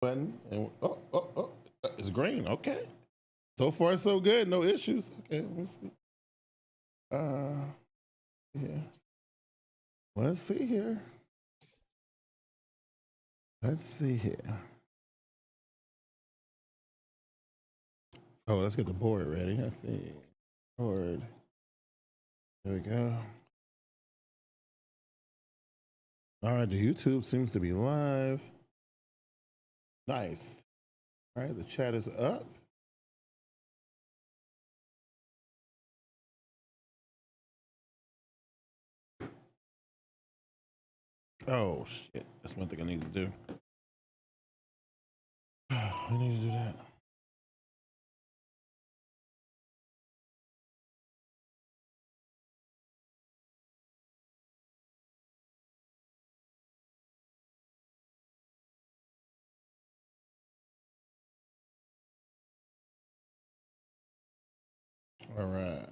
button. And it's green. Okay. So far, so good. No issues. Okay, let's see. Yeah. Let's see here. Let's see here. Oh, let's get the board ready. Let's see. Board. There we go. All right, the YouTube seems to be live. Nice. All right, the chat is up. Oh, shit. That's one thing I need to do. I need to do that. All right.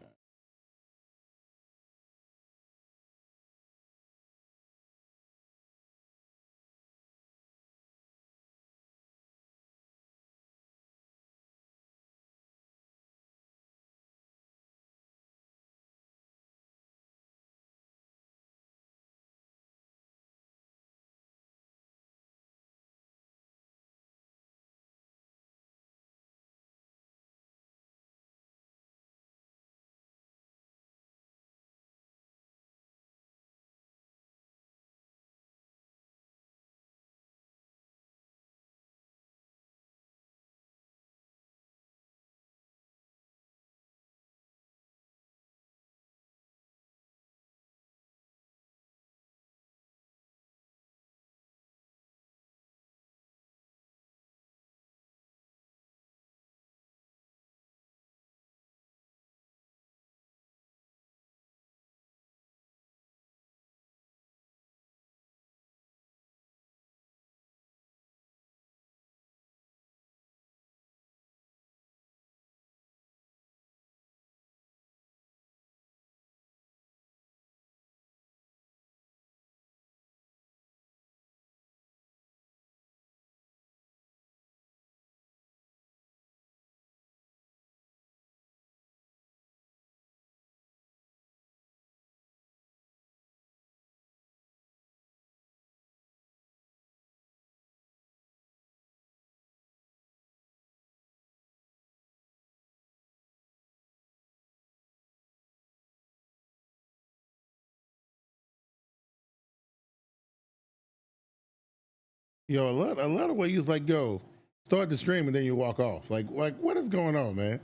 Yo, a lot of ways like, yo, start the stream and then you walk off. Like what is going on, man?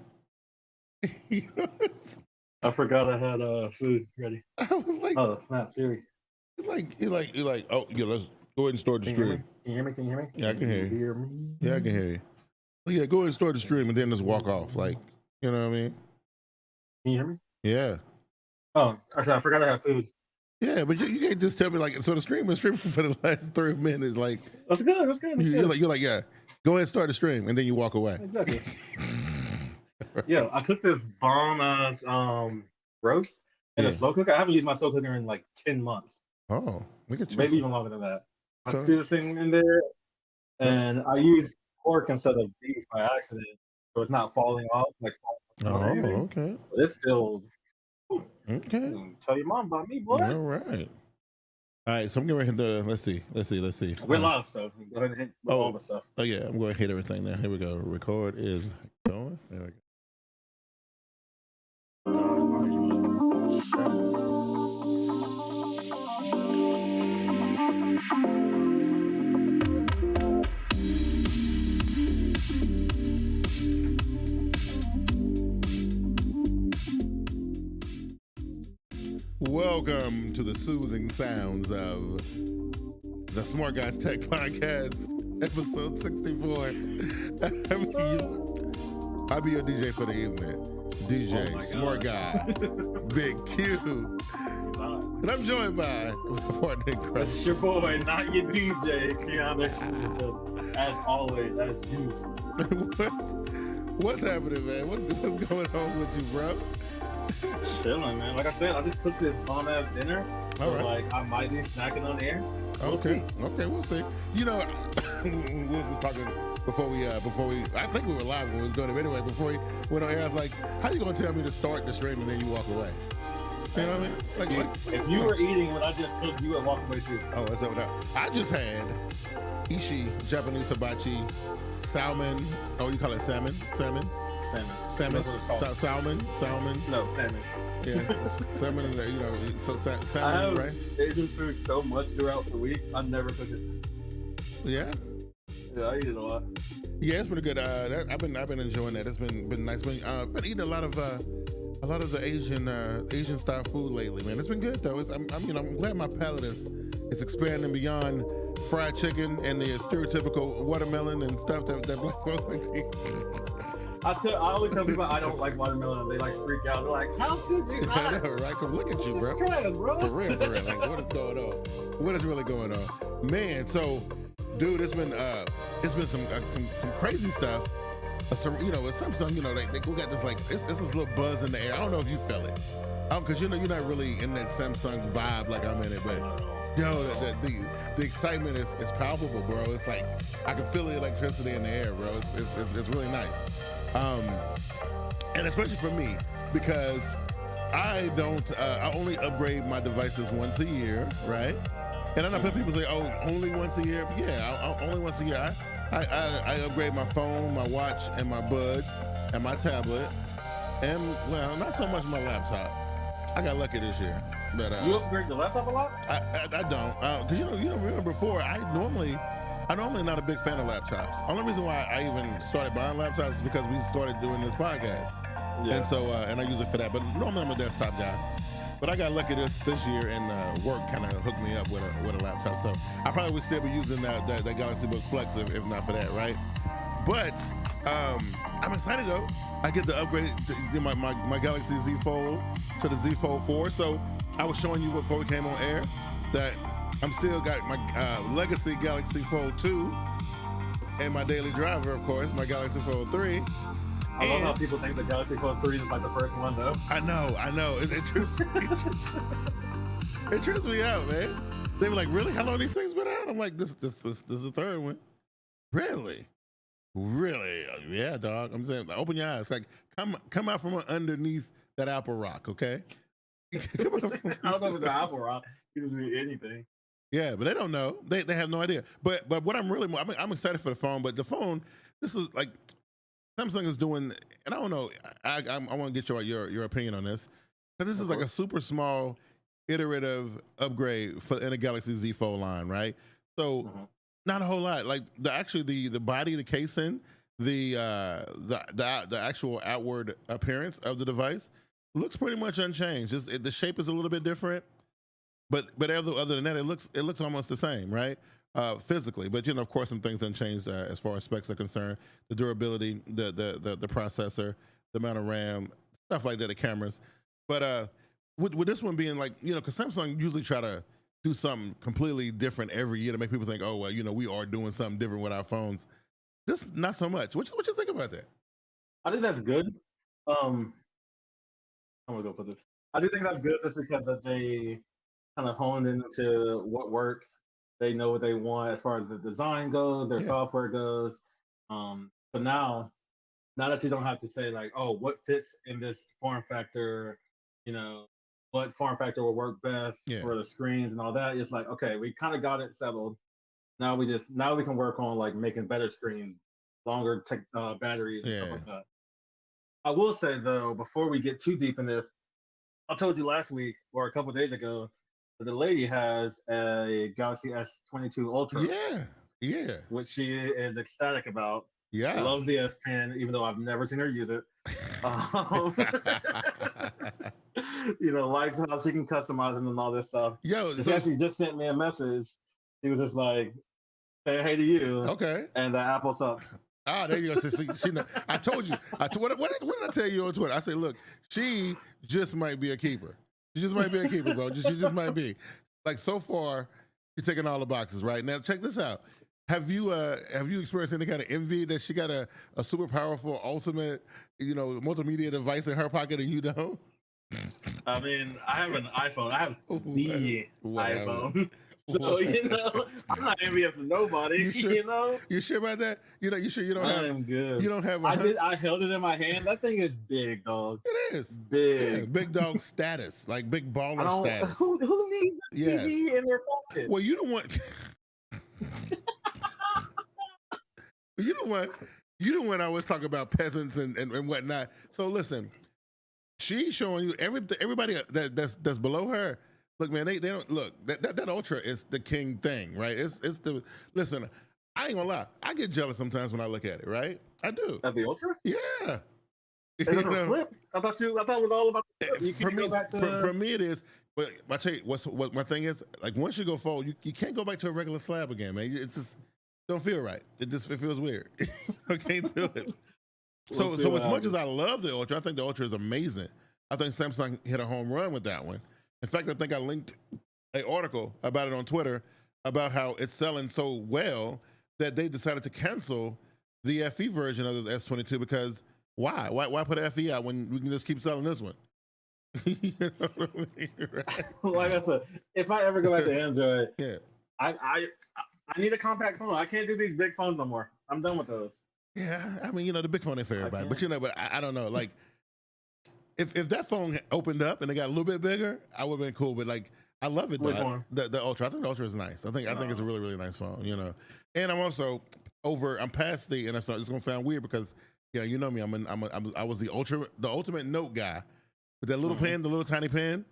You know, I forgot I had food ready. I was like, oh, snap, Siri. You're like, oh yeah, let's go ahead and start the stream. Can you hear me? Can you hear me? Yeah, I can hear you. Hear me? Yeah, I can hear you. Well, yeah, go ahead and start the stream and then just walk off. Like, you know what I mean? Can you hear me? Yeah. Oh, I forgot I had food. Yeah, but you can't just tell me like, so the stream was streaming for the last 3 minutes. Like, that's good. That's good. You're like, yeah, go ahead and start the stream and then you walk away. Exactly. Yeah, I cooked this bomb ass roast in a slow cooker. I haven't used my slow cooker in like 10 months. Oh, look at you. Maybe even longer than that. I threw this thing in there, and I used pork instead of beef by accident, so it's not falling off like. Oh, okay. But it's still. Okay. Tell your mom about me, boy. All right. All right, so I'm going to hit let's see. We're live, so go ahead and hit all the stuff. Oh, yeah, I'm going to hit everything now. Here we go. Record is going. There we go. Welcome to the soothing sounds of the SmartGuyz Tech Podcast, episode 64. I'll be your DJ for the evening. DJ, Smart Guy, Big Q. And I'm joined by my partner, Chris. That's your boy, not your DJ, Keanu. As always, as usual. What's happening, man? What's going on with you, bro? Chilling, man. Like I said, I just cooked this bomb ass dinner. All right. Like, I might be snacking on air. Okay, we'll see. You know, we were just talking before we, I think we were live when we was doing it anyway. Before we went on air, I was like, "How you gonna tell me to start the stream and then you walk away?" You know what I mean? If you were eating when I just cooked, you would walk away too. Oh, that's up now. I just had ishi, Japanese hibachi, salmon. Oh, you call it salmon? Salmon. Salmon. Salmon. No, salmon. Yeah, salmon. You know, so salmon and rice. Asian food so much throughout the week. I never cook it. Yeah. Yeah, I eat it a lot. Yeah, it's been good. I've been enjoying that. It's been nice. Been eating a lot of the Asian style food lately, man. It's been good though. I'm glad my palate is expanding beyond fried chicken and the stereotypical watermelon and stuff that black folks like to eat. I always tell people I don't like watermelon, and they like freak out. They're like, "How could you not?" I know, right? Come look at you, bro. For real. Like, what is going on? What is really going on, man? So, dude, it's been some crazy stuff. You know, with Samsung, you know, they got this like it's this little buzz in the air. I don't know if you felt it, because you know you're not really in that Samsung vibe like I'm in it, but yo, the excitement is palpable, bro. It's like I can feel the electricity in the air, bro. It's really nice. And especially for me, because I only upgrade my devices once a year, right? And I know people say, oh, only once a year? Yeah, only once a year. I upgrade my phone, my watch, and my buds, and my tablet, and, well, not so much my laptop. I got lucky this year. But, you upgrade your laptop a lot? I don't. Because, you know, remember before, I'm normally not a big fan of laptops. Only reason why I even started buying laptops is because we started doing this podcast. Yeah. And so, and I use it for that. But normally I'm a desktop guy. But I got lucky this year, and work kind of hooked me up with a laptop. So I probably would still be using that Galaxy Book Flex if not for that, right? But I'm excited though. I get to upgrade my Galaxy Z Fold to the Z Fold 4. So I was showing you before we came on air that I'm still got my legacy Galaxy Fold 2 and my daily driver, of course, my Galaxy Fold 3. I love how people think the Galaxy Fold 3 is like the first one, though. I know. It trips me out, man. They were like, really? How long these things been out? I'm like, this is the third one. Really? Yeah, dog. I'm saying, like, open your eyes. Like, come out from underneath that Apple Rock, okay? I don't know if it's an Apple Rock. It doesn't mean anything. Yeah, but they don't know. They have no idea. But what I'm excited for the phone. But the phone, this is like Samsung is doing, and I don't know. I want to get your opinion on this, because this is like a super small iterative upgrade in a Galaxy Z Fold line, right? So not a whole lot. Like the body, the casing, the actual outward appearance of the device looks pretty much unchanged. The shape is a little bit different. But other than that, it looks almost the same, right? Physically, but you know, of course, some things done changed as far as specs are concerned. The durability, the processor, the amount of RAM, stuff like that, the cameras. But with this one being like, you know, because Samsung usually try to do something completely different every year to make people think, oh well, you know, we are doing something different with our phones. This not so much. What you think about that? I think that's good. I'm gonna go for this. I do think that's good just because that they kind of honed into what works. They know what they want as far as the design goes, their software goes. So now that you don't have to say like, oh, what fits in this form factor, you know, what form factor will work best for the screens and all that. It's like, okay, we kind of got it settled. Now we can work on like making better screens, longer batteries and stuff like that. I will say though, before we get too deep in this, I told you last week or a couple of days ago that the lady has a Galaxy S22 Ultra. Yeah. Which she is ecstatic about. Yeah. Loves the S Pen, even though I've never seen her use it. You know, likes how she can customize it and all this stuff. Yo, she actually just sent me a message. She was just like, "Say hey to you." Okay. And the Apple sucks. Ah, there you go. See, I told you. What did I tell you on Twitter? I said, look, she just might be a keeper. She just might be a keeper, bro. She just might be. Like, so far, she's taking all the boxes, right? Now, check this out. Have you experienced any kind of envy that she got a super powerful, ultimate, you know, multimedia device in her pocket and you don't? I mean, I have an iPhone. I have the Whatever. iPhone. So, I'm not envious of nobody, You sure? You sure about that? You sure you don't have? I am good. You don't have? I held it in my hand. That thing is big, dog. It is big. Yeah, big dog status, like big baller status. Who needs a TV in their pocket? Well, you don't want. You don't want. I always talk about peasants and whatnot. So listen, she's showing you everybody that's below her. Look, man, they don't look that Ultra is the king thing, right? It's the listen. I ain't gonna lie, I get jealous sometimes when I look at it, right? I do. At the Ultra? Yeah. It doesn't flip. I thought it was all about the flip. You for me, go back to for me it is. But I tell you, what my thing is, like once you go forward, you can't go back to a regular slab again, man. It just don't feel right. It feels weird. I can't do it. So as much as I love the Ultra, I think the Ultra is amazing. I think Samsung hit a home run with that one. In fact, I think I linked an article about it on Twitter about how it's selling so well that they decided to cancel the FE version of the S22 because why put an FE out when we can just keep selling this one? You know what I mean? Right? Like I said, if I ever go back to Android, Yeah. I need a compact phone. I can't do these big phones no more. I'm done with those. Yeah, I mean, the big phone ain't for everybody, but I don't know. Like, if that phone opened up and it got a little bit bigger, I would have been cool. But like, I love it. Which one? The Ultra. I think the Ultra is nice. I think it's a really, really nice phone. And I'm also I'm past and it's gonna sound weird because you know me. I was the ultimate note guy with that little pen, the little tiny pen.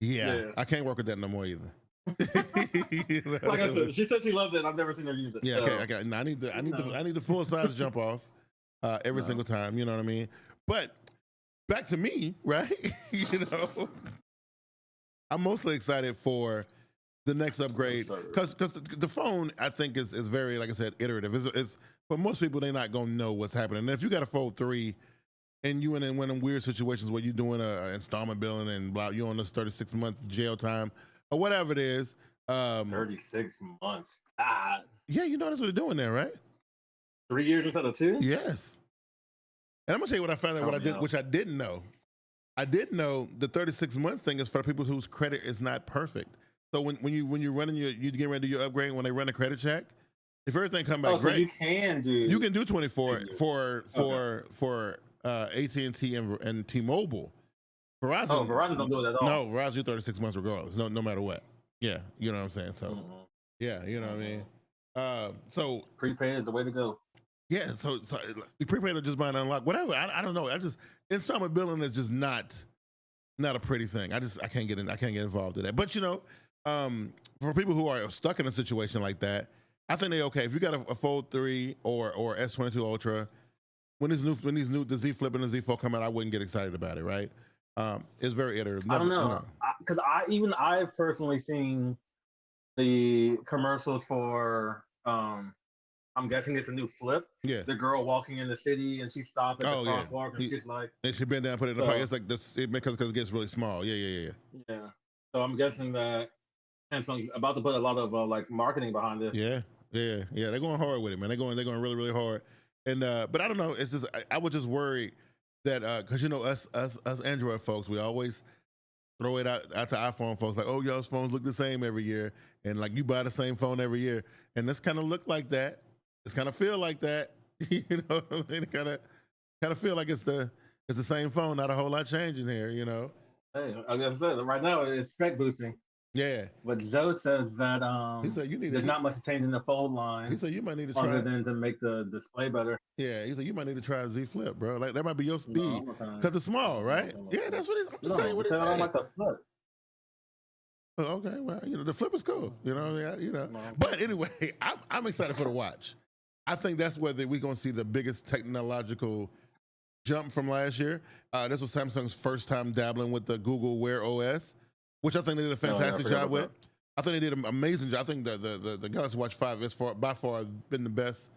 Yeah, I can't work with that no more either. Like I said, she said she loved it. I've never seen her use it. Yeah, so. okay. I need the full size jump off every single time. You know what I mean? But back to me, right? I'm mostly excited for the next upgrade because the phone I think is very, like I said, iterative. It's for most people they're not gonna know what's happening. And if you got a Fold 3 and you in one of them weird situations where you're doing an installment billing and blah, you're on this 36-month jail time or whatever it is. 36 months. Yeah, that's what they're doing there, right? 3 years instead of 2? Yes. And I'm gonna tell you what I found out, which I didn't know. I didn't know the 36-month thing is for people whose credit is not perfect. So when you're running you get ready to do your upgrade, when they run a credit check, if everything come back great, so you can do 24 for AT&T and T-Mobile. Verizon don't do it at all. No, Verizon do 36 months regardless. No matter what. Yeah, you know what I'm saying. So yeah, you know what I mean. So prepaid is the way to go. Yeah, so prepaid or just buy and unlock, whatever. I don't know. Installment billing is just not a pretty thing. I can't get involved in that. But for people who are stuck in a situation like that, I think they're okay. If you got a Fold 3 or S22 Ultra, when the Z Flip and the Z Fold come out, I wouldn't get excited about it, right? It's very iterative. I don't know, because I've personally seen the commercials for I'm guessing it's a new Flip. Yeah. The girl walking in the city and she stopped at the crosswalk and she's like, and she bend down and put it in the pocket. It's like this because it gets really small. Yeah. So I'm guessing that Samsung's about to put a lot of like marketing behind it. Yeah. They're going hard with it, man. They're going really, really hard. And but I don't know. It's just I would just worry that because us Android folks, we always throw it out to iPhone folks like, oh, y'all's phones look the same every year, and like you buy the same phone every year, and this kind of look like that. It's kind of feel like that. You know what I mean? Kind of feel like it's the same phone, not a whole lot changing here. Hey, like I said, right now it's spec boosting. Yeah. But Joe says that he said there's not much change in the fold line. He said you might need to try other than to make the display better. Yeah, he said you might need to try a Z Flip, bro. Like that might be your speed because it's small, right? Yeah, that's what he's. I'm just saying what he's saying. I don't like the Flip. Oh, okay, well, the Flip is cool, But anyway, I'm excited for the watch. I think that's where we're going to see the biggest technological jump from last year. This was Samsung's first time dabbling with the Google Wear OS, which I think they did a fantastic job with. I think they did an amazing job. I think the Galaxy Watch 5 is by far been the best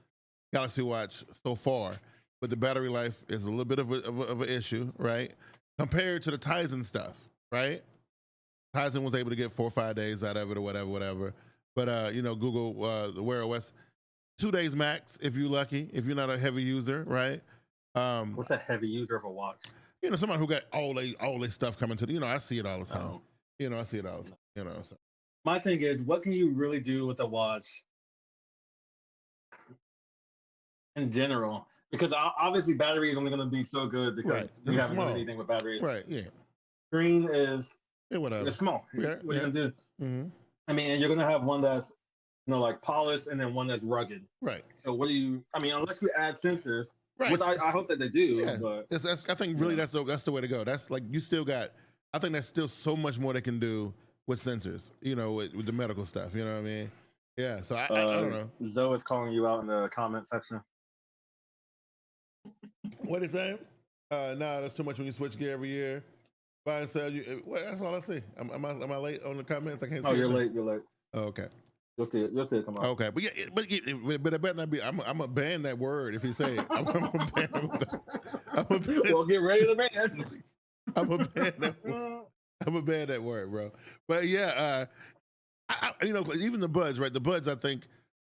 Galaxy Watch so far, but the battery life is a little bit of an issue, right? Compared to the Tizen stuff, right? Tizen was able to get 4 or 5 days out of it or whatever. But Google the Wear OS, 2 days max if you're lucky. If you're not a heavy user, right? What's a heavy user of a watch? somebody who got all their stuff coming to the, I see it all the time. I see it all the time. So. My thing is, what can you really do with a watch in general? Because obviously battery is only going to be so good because you haven't done anything with batteries. Right, yeah. Screen is whatever. It's small. Yeah, what are you going to do? Mm-hmm. I mean, and you're going to have one that's, like polished and then one that's rugged. Right. So what do you, unless you add sensors, right. which I hope that they do. Yeah. But I think really that's the way to go. That's like, you still got, I think that's still so much more they can do with sensors, with the medical stuff, you know what I mean? Yeah, so I don't know. Zoe is calling you out in the comment section. What is that? Nah, that's too much when you switch gear every year. Buy and sell you. Well, that's all I see. Am I late on the comments? I can't see. Oh, you're late. Oh, okay. You'll see it come out. Okay, but but it better not be. I'm gonna ban that word if you say it. I'm gonna ban. Well, get ready to ban. I'm gonna ban that. I'm gonna ban that word, bro. But yeah, even the buds, right? The buds, I think,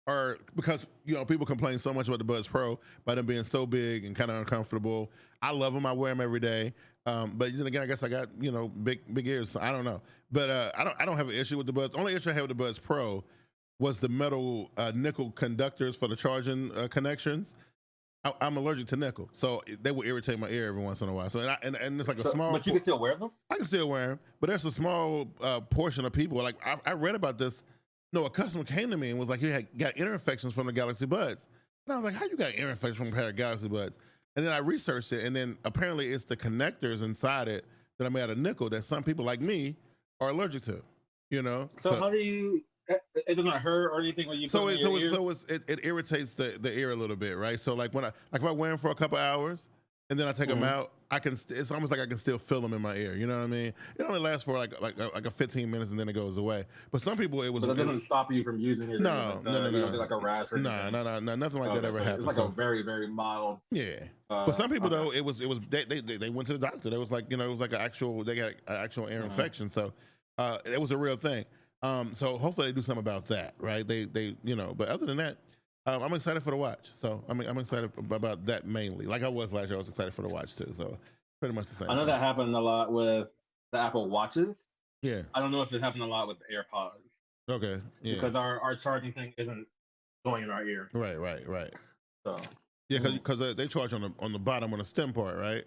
are because people complain so much about the Buds Pro by them being so big and kind of uncomfortable. I love them. I wear them every day. But then again, I guess I got big ears. So I don't know. But I don't have an issue with the Buds. The only issue I had with the Buds Pro was the metal nickel conductors for the charging connections. I'm allergic to nickel, so they will irritate my ear every once in a while. So and it's like a small. But you can still wear them. I can still wear them, but there's a small portion of people. Like I read about this. No, a customer came to me and was like, he had got ear infections from the Galaxy Buds. And I was like, how you got ear infections from a pair of Galaxy Buds? And then I researched it, and then apparently it's the connectors inside it that are made out of nickel that some people like me are allergic to, So how do you, it doesn't hurt or anything when you put it in your ears? It irritates the ear a little bit, right? So like if I wear them for a couple hours and then I take them out, it's almost like I can still feel them in my ear. You know what I mean? It only lasts for like a 15 minutes and then it goes away. But some people But it doesn't stop you from using it. No. Like a rash or anything. No, nothing like that ever happened. It's like a very, very mild. Yeah. But some people though, it was they went to the doctor. They was like, it was like they got an actual ear infection. So it was a real thing. So hopefully they do something about that, right? They but other than that, I'm excited for the watch. So I'm excited about that mainly. Like I was last year, I was excited for the watch too. So pretty much the same. I know that happened a lot with the Apple Watches. Yeah. I don't know if it happened a lot with the AirPods. Okay. Yeah. Because our charging thing isn't going in our ear. Right. So. Yeah, because they charge on the bottom on the stem part, right?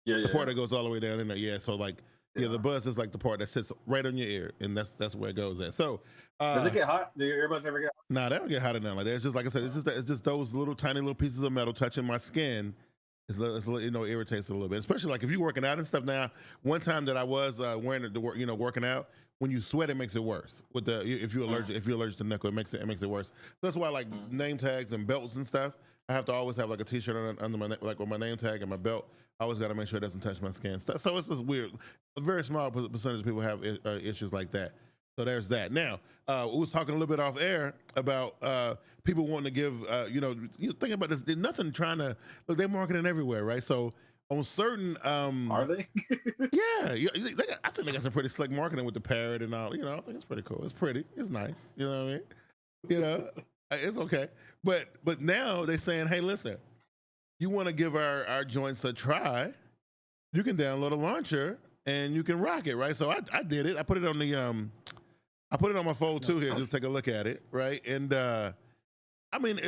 Yeah. The part that goes all the way down in there. Yeah. So like. Yeah, the Buds is like the part that sits right on your ear, and that's where it goes at. So, does it get hot? Do your earbuds ever get hot? Nah, they don't get hot enough like that. It's just like I said, it's just those tiny little pieces of metal touching my skin. It irritates it a little bit, especially like if you're working out and stuff. Now, one time that I was wearing it, working out, when you sweat, it makes it worse. If you're allergic to nickel, it makes it worse. That's why like name tags and belts and stuff, I have to always have like a t-shirt under my like with my name tag and my belt. I always got to make sure it doesn't touch my skin. So it's just weird. A very small percentage of people have issues like that. So there's that. Now, we was talking a little bit off air about people wanting to give, you think about this. There's nothing trying to, look, they're marketing everywhere, right? So on certain... Are they? Yeah. I think they got some pretty slick marketing with the parrot and all. I think it's pretty cool. It's pretty. It's nice. You know what I mean? It's okay. But now they're saying, hey, listen, you want to give our joints a try, you can download a launcher and you can rock it, right? So I did it. I put it on I put it on my Fold 2 here, just take a look at it, right? And clearly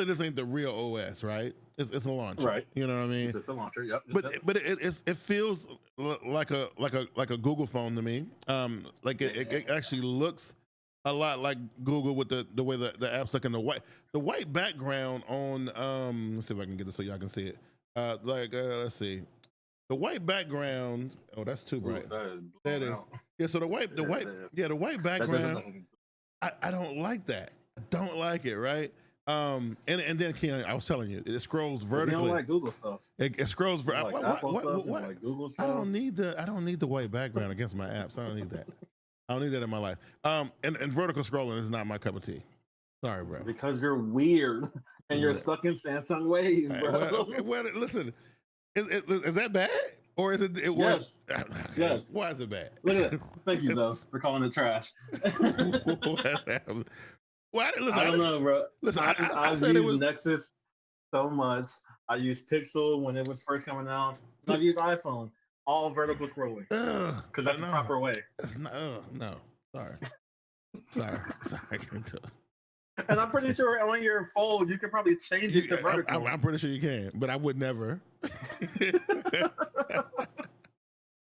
this ain't the real OS, right? It's a launcher, right? You know what I mean? It's a launcher, yep. But it feels like a Google phone to me. Like it actually looks a lot like Google with the way the apps look in the white background on let's see if I can get this so y'all can see it. Let's see. The white background, oh that's too bright. That is. Yeah, so the white background, I don't like that. I don't like it, right? And then Ken, I was telling you, it scrolls vertically. You don't like Google stuff. It scrolls vertically. What? Like Google stuff? I don't need the white background against my apps. I don't need that. I don't need that in my life. And vertical scrolling is not my cup of tea. Sorry, bro. Because you're weird and you're stuck in Samsung ways, bro. Well, listen, is that bad? Or is it yes. Yes. Why is it bad? Look at it. Thank you, though, for calling it trash. Well, listen, I don't know, bro. Listen, I said it was Nexus so much. I used Pixel when it was first coming out. And I've used iPhone, all vertical scrolling, because that's the proper way. That's not, no, sorry. I can't do it. And I'm pretty sure on your Fold you can probably change it to vertical. I'm pretty sure you can, but I would never.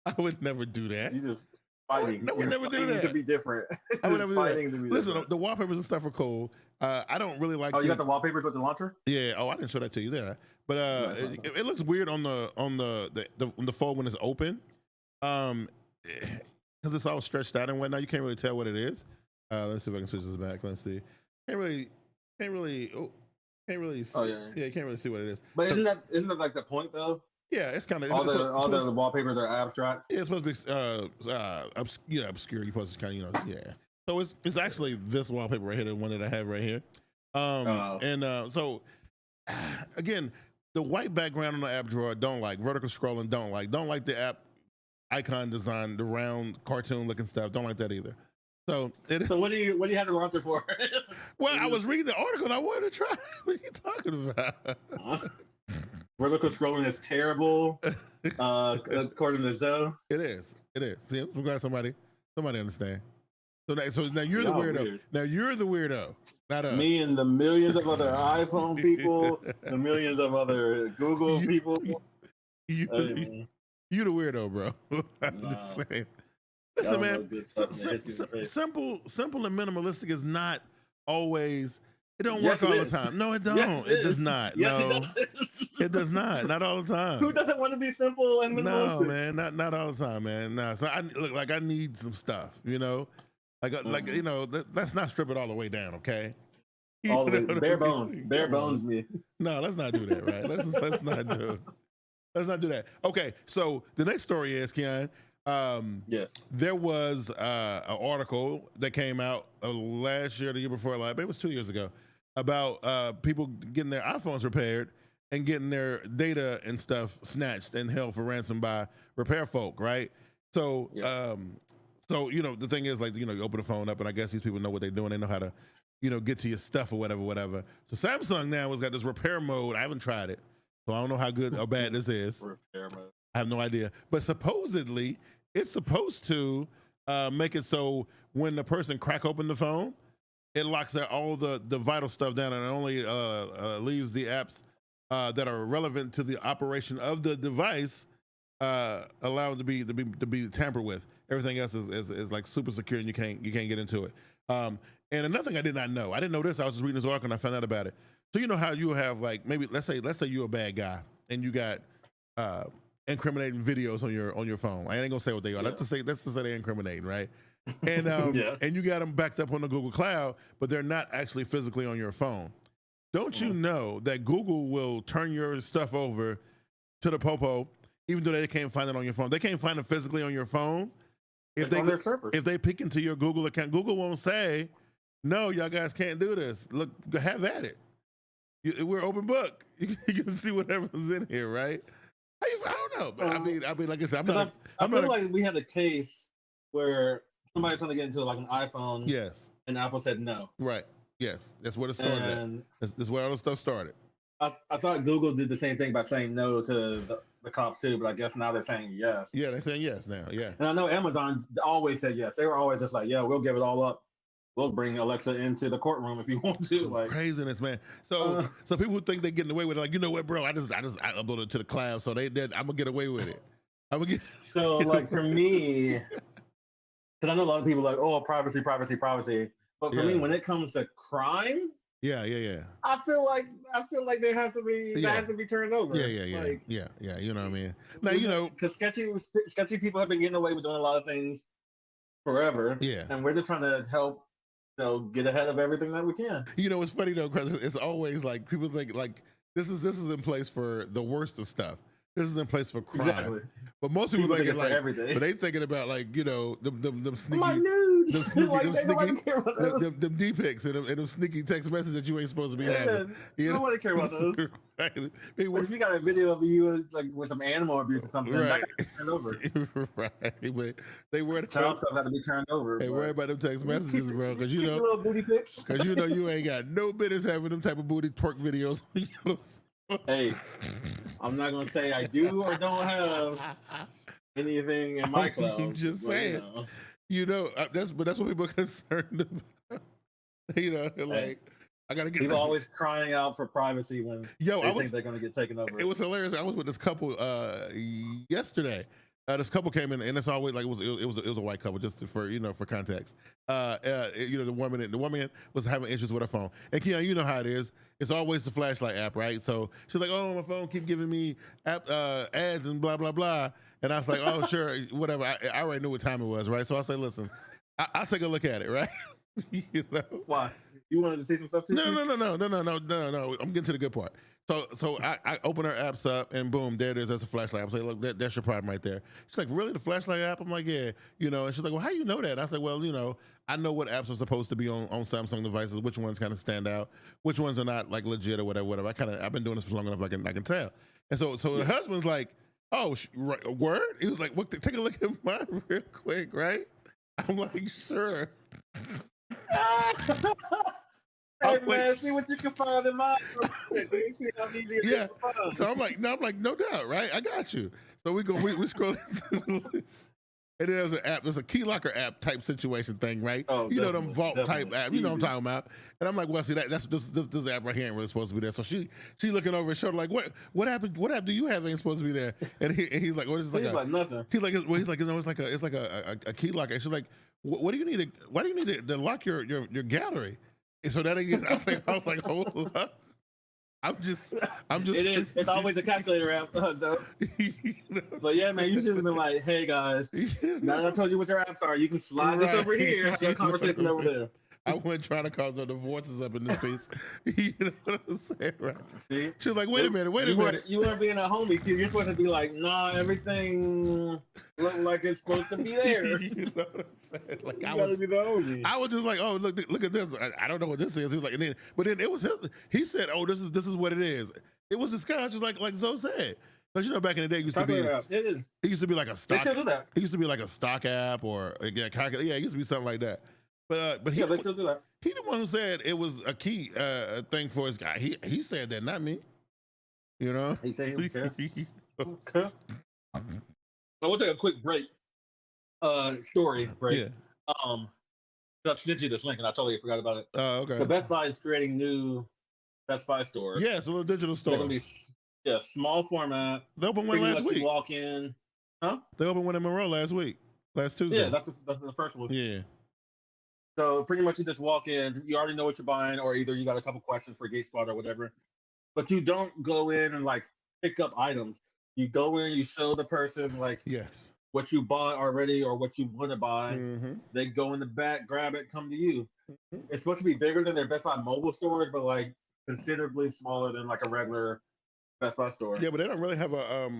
I would never do that. You just fighting. I would never do that. To be different. I would never do that. Listen, the wallpapers and stuff are cool. I don't really like. Oh, you got the wallpapers with the launcher? Yeah. Oh, I didn't show that to you there. But it looks weird on the Fold when it's open, because it's all stretched out and whatnot. You can't really tell what it is. Let's see if I can switch this back. Let's see. Can't really. See, oh yeah. Yeah, you can't really see what it is. But isn't that like the point though? Yeah, it's kind of all the wallpapers are abstract. Yeah, it's supposed to be obscure. You're supposed to kind of yeah. So it's actually this wallpaper right here, the one that I have right here. So again, the white background on the app drawer don't like, vertical scrolling don't like the app icon design, the round cartoon looking stuff, don't like that either. So what do you have the launcher for? Well, I was reading the article and I wanted to try. What are you talking about? Vertical scrolling is terrible, according to Zoe. It is. See, I'm glad somebody understand. So now you're the weirdo. Weird. Now you're the weirdo, not us. Me and the millions of other iPhone people, the millions of other Google people. You the weirdo, bro. I'm just saying. Listen, man. Simple and minimalistic is not always. It don't work all the time. No, it don't. Yes, it does not. Yes, no, it does not. Not all the time. Who doesn't want to be simple and minimalistic? No, man. Not all the time, man. No. So I look like I need some stuff. You know, like you know. Let's not strip it all the way down, okay? All the way, bare bones, me. No, let's not do that, right? Let's not do that. Okay, so the next story is, Keon. Yes. There was an article that came out last year, the year before, like it was 2 years ago, about people getting their iPhones repaired and getting their data and stuff snatched and held for ransom by repair folk, right? So, so you know, the thing is, like, you know, you open the phone up, and I guess these people know what they're doing. They know how to, you know, get to your stuff or whatever. So Samsung now has got this repair mode. I haven't tried it, so I don't know how good or bad this is. Repair mode. I have no idea, but supposedly it's supposed to make it so when the person crack open the phone, it locks out all the vital stuff down and it only leaves the apps that are relevant to the operation of the device allowed to be tampered with. Everything else is like super secure and you can't get into it. And another thing I did not know, I didn't know this. I was just reading this article and I found out about it. So you know how you have, like, maybe let's say you're a bad guy and you got incriminating videos on your phone. I ain't gonna say what they are. Yeah. Let's just say they're incriminating, right? And and you got them backed up on the Google Cloud, but they're not actually physically on your phone. Don't you know that Google will turn your stuff over to the popo, even though they can't find it on your phone? They can't find it physically on your phone. If they peek into your Google account, Google won't say, "No, y'all guys can't do this. Look, have at it. We're open book. You can see whatever's in here, right?" I don't know. But I mean, like I said, I feel like we had a case where somebody's trying to get into like an iPhone. Yes. And Apple said no. Right. Yes. That's where it started. That's where all the stuff started. I thought Google did the same thing by saying no to the cops too, but I guess now they're saying yes. Yeah, they're saying yes now. Yeah. And I know Amazon always said yes. They were always just like, yeah, we'll give it all up. We'll bring Alexa into the courtroom if you want to. Like craziness, man. So people who think they're getting away with it, like, you know what, bro? I uploaded it to the cloud, so I'm gonna get away with it. So like for me, because I know a lot of people are like, oh, privacy. But for me, when it comes to crime, yeah. I feel like there has to be turned over. Yeah. Like, yeah. You know what I mean? Now you know, because sketchy people have been getting away with doing a lot of things forever. Yeah, and we're just trying to help. Get ahead of everything that we can. You know, it's funny though, because it's always like people think like this is in place for the worst of stuff. This is in place for crime. Exactly. But most people think like everything. But they thinking about like, you know, them sneaky, them D-pics and them sneaky text messages that you ain't supposed to be having. You know? Nobody care about those. Right. Or if you got a video of you like with some animal abuse or something, that got to be turned over. Right. But they worry about child stuff got to be turned over. They worry about them text messages, bro, because you know, little booty pics. Because you know you ain't got no business having them type of booty twerk videos on your Hey, I'm not gonna say I do or don't have anything in my cloud. I'm just saying. That's what people are concerned about. Like I gotta get. People always crying out for privacy when they think they're gonna get taken over. It was hilarious. I was with this couple yesterday. This couple came in, and it's always like it was a white couple, just for context. The woman was having issues with her phone, and Keon, you know how it is. It's always the flashlight app, right? So she's like, "Oh, my phone keep giving me ads and blah blah blah," and I was like, "Oh, sure, whatever." I already knew what time it was, right? So I said, "Listen, I'll take a look at it, right?" Why? You wanted to see some stuff too? No. I'm getting to the good part. So I open her apps up, and boom, there it is. That's a flashlight. I'm saying, look, that's your problem right there. She's like, really, the flashlight app? I'm like, yeah. And she's like, well, how you know that? And I said, well, I know what apps are supposed to be on Samsung devices. Which ones kind of stand out? Which ones are not like legit or whatever. I've been doing this for long enough. I can tell. And so the husband's like, oh, word? He was like, what? Take a look at mine real quick, right? I'm like, sure. Hey man, see what you can find in mine. Yeah. So I'm like, no doubt, right? I got you. So we scroll through the list. And then there's an app, there's a key locker app type situation thing, right? Oh, them vault type app. You know what I'm talking about. And I'm like, well, see, this app right here ain't really supposed to be there. So she looking over his shoulder like, what happened? What app do you have ain't supposed to be there? And he's like, well, it's like nothing. He's like, it's like a key locker. And she's like, why do you need to lock your gallery? And so that again, I was like, hold up. I'm just. It is. It's always a calculator app, though. But yeah, man, you should have been like, hey guys, now that I told you what your apps are, you can slide this over here. Get a conversation over there. I wasn't trying to cause no divorces up in this piece. You know what I'm saying, right? See? She was like, wait a minute. You weren't being a homie, too. You're supposed to be like, nah, everything look like it's supposed to be there. You know what I'm saying? Like, you gotta be the homie. I was just like, oh, look at this. I don't know what this is. He was like, but then it was he said, oh, this is what it is. It was disguised just like Zoe said. But back in the day, it used to be like a stock. It used to be like a stock app or it used to be something like that. But they still do that. He the one who said it was a key thing for his guy. He said that, not me. He said he was care. Okay. I want to take a quick break. Story break. Yeah. I sent you this link and I totally forgot about it. Oh, okay. So Best Buy is creating new Best Buy stores. Yeah, it's a little digital store. They're gonna be small format. They opened one last week. Walk in. Huh? They opened one in Monroe last Tuesday. Yeah, that's the first one. Yeah. So pretty much you just walk in, you already know what you're buying, or either you got a couple questions for Gate Spot or whatever. But you don't go in and like pick up items. You go in, you show the person like what you bought already or what you want to buy. Mm-hmm. They go in the back, grab it, come to you. Mm-hmm. It's supposed to be bigger than their Best Buy mobile stores, but like considerably smaller than like a regular Best Buy store. Yeah, but they don't really have a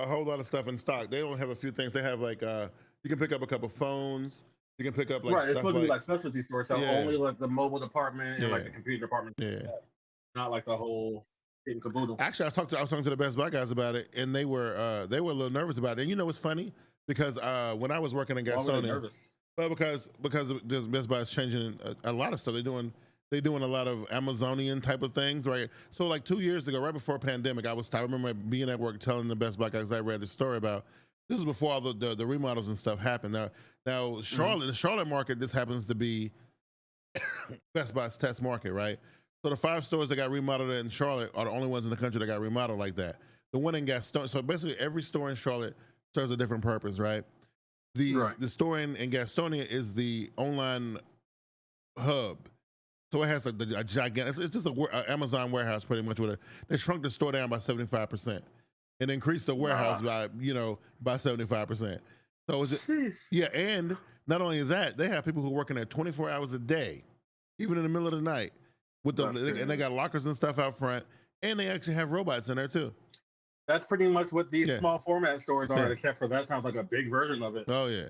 whole lot of stuff in stock. They don't have a few things. They have like you can pick up a couple phones. You can pick up like it's supposed to be like specialty stores, so only like the mobile department and like the computer department. Yeah, not like the whole kit and caboodle. Actually, I was talking to the Best Buy guys about it, and they were a little nervous about it. And what's funny? Because when I was working in Gastonia, well, because this Best Buy is changing a lot of stuff. They're doing a lot of Amazonian type of things, right? So like 2 years ago, right before pandemic, I remember being at work telling the Best Buy guys I read the story about. This is before all the remodels and stuff happened. Now Charlotte, the Charlotte market, this happens to be Best Buy's test market, right? So the 5 stores that got remodeled in Charlotte are the only ones in the country that got remodeled like that. The one in Gastonia, so basically every store in Charlotte serves a different purpose, right? The store in Gastonia is the online hub. So it has a gigantic, it's just an Amazon warehouse pretty much. They shrunk the store down by 75%. And increased the warehouse by 75%. So and not only that, they have people who are working there 24 hours a day, even in the middle of the night, and they got lockers and stuff out front, and they actually have robots in there too. That's pretty much what these small format stores are, except for that sounds like a big version of it. Oh yeah.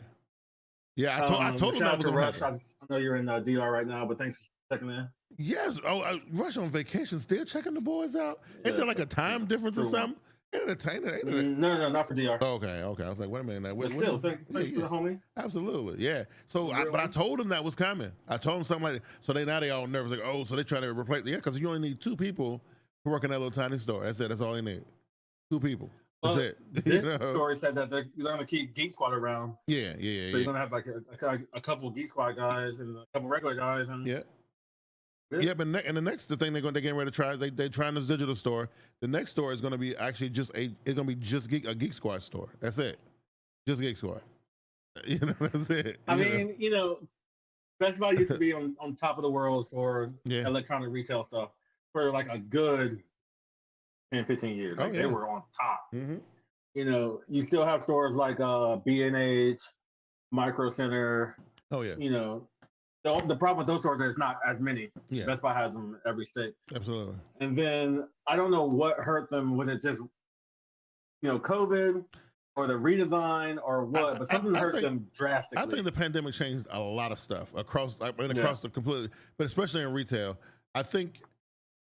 I told them that was Rush. I know you're in DR right now, but thanks for checking in. Yes. Oh, Rush on vacation, still checking the boys out. Ain't there like a time difference or something? No, not for DR. Okay. I was like, wait a minute. But still, thanks for the homie. Absolutely, yeah. So, I told them that was coming. I told them something like that. So now they all nervous, like, oh, so they trying to replace, because you only need 2 people to work in that little tiny store. That's it. That's all they need. 2 people. That's Well, it. this story said that they're going to keep Geek Squad around. Yeah. So you're going to have like a couple of Geek Squad guys and a couple regular guys. And Yeah. Yeah, but the thing they're getting ready to try is they're trying this digital store. The next store is going to be actually a Geek Squad store. That's it. Just Geek Squad. That's it. I mean, Best Buy used to be on top of the world for electronic retail stuff for like a good 10, 15 years. Like they were on top. Mm-hmm. You still have stores like B&H, Micro Center. Oh yeah. The problem with those stores is not as many. Yeah. Best Buy has them every state. Absolutely. And then I don't know what hurt them. Was it just COVID or the redesign or what? But something hurt them drastically. I think the pandemic changed a lot of stuff across the completely, but especially in retail. I think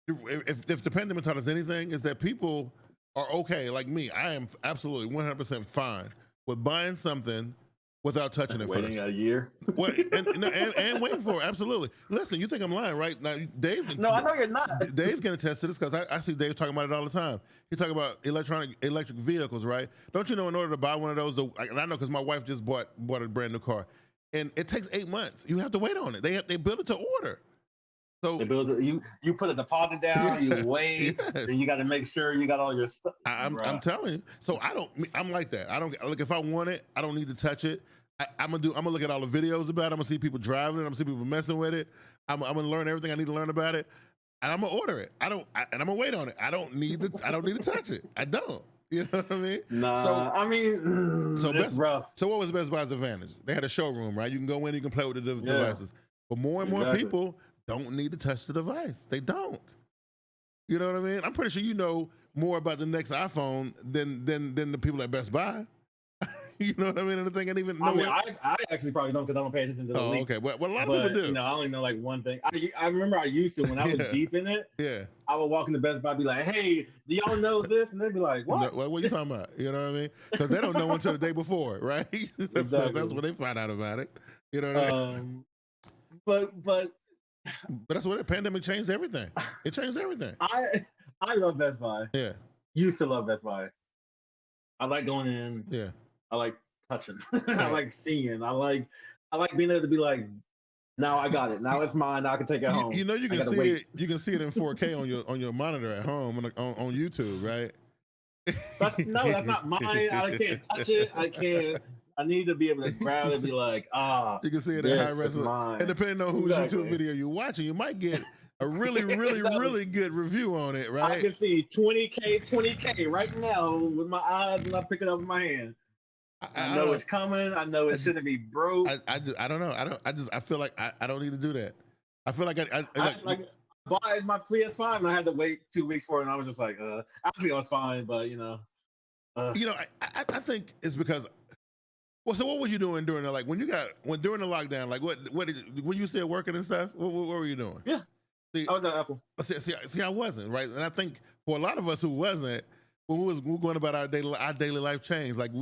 if the pandemic taught us anything, is that people are okay. Like me, I am absolutely 100% fine with buying something without touching it waiting first. a year. Well, and waiting for it. Absolutely. Listen, you think I'm lying, right? Now, Dave. No, I know you're not. Dave can attest to this because I see Dave talking about it all the time. He talking about electric vehicles, right? Don't you know in order to buy one of those, and I know because my wife just bought a brand new car, and it takes 8 months. You have to wait on it. They build it to order. So they build it, you put a deposit down, you wait, and you got to make sure you got all your stuff. I'm telling you. So I'm like that. I don't look if I want it, I don't need to touch it. I'm gonna look at all the videos about it. I'm gonna see people driving it. I'm gonna see people messing with it. I'm gonna learn everything I need to learn about it, and I'm gonna order it. And I'm gonna wait on it. I don't need to touch it. I don't. You know what I mean? Nah. So, I mean, it's rough. So what was Best Buy's advantage? They had a showroom, right? You can go in, you can play with the devices. But more and more people don't need to touch the device. They don't. You know what I mean? I'm pretty sure you know more about the next iPhone than the people at Best Buy. You know what I mean? And the thing I didn't even know. I mean, I actually probably don't because I don't pay attention to the leaks. Okay. Well, a lot of people do. I only know like one thing. I remember I used to when I was deep in it. Yeah. I would walk into Best Buy, be like, "Hey, do y'all know this?" And they'd be like, "What? What are you talking about?" You know what I mean? Because they don't know until the day before, right? That's when they find out about it. You know what I mean? But that's what the pandemic changed everything. It changed everything. I love Best Buy. Yeah. Used to love Best Buy. I like going in. Yeah. I like touching. I like seeing. I like being able to be like, now I got it. Now it's mine. Now I can take it home. You know you can see it. You can see it in 4K on your monitor at home on YouTube, right? That's not mine. I can't touch it. I need to be able to grab it and be like, You can see it in high resolution. And depending on whose YouTube video you're watching, you might get a really, really, really good review on it, right? I can see 20K right now with my eyes when I pick it up in my hand. I know it's coming. I know it shouldn't be broke. I don't know. I feel like I don't need to do that. I feel like I bought my PS5 and I had to wait 2 weeks for it, and I was just like, actually I was fine, but I think it's because. Well, so what was you doing during during the lockdown? Like what were you still working and stuff? What were you doing? Yeah, I was at Apple. See, I wasn't, right, and I think for a lot of us who wasn't, when we were going about our daily life change, like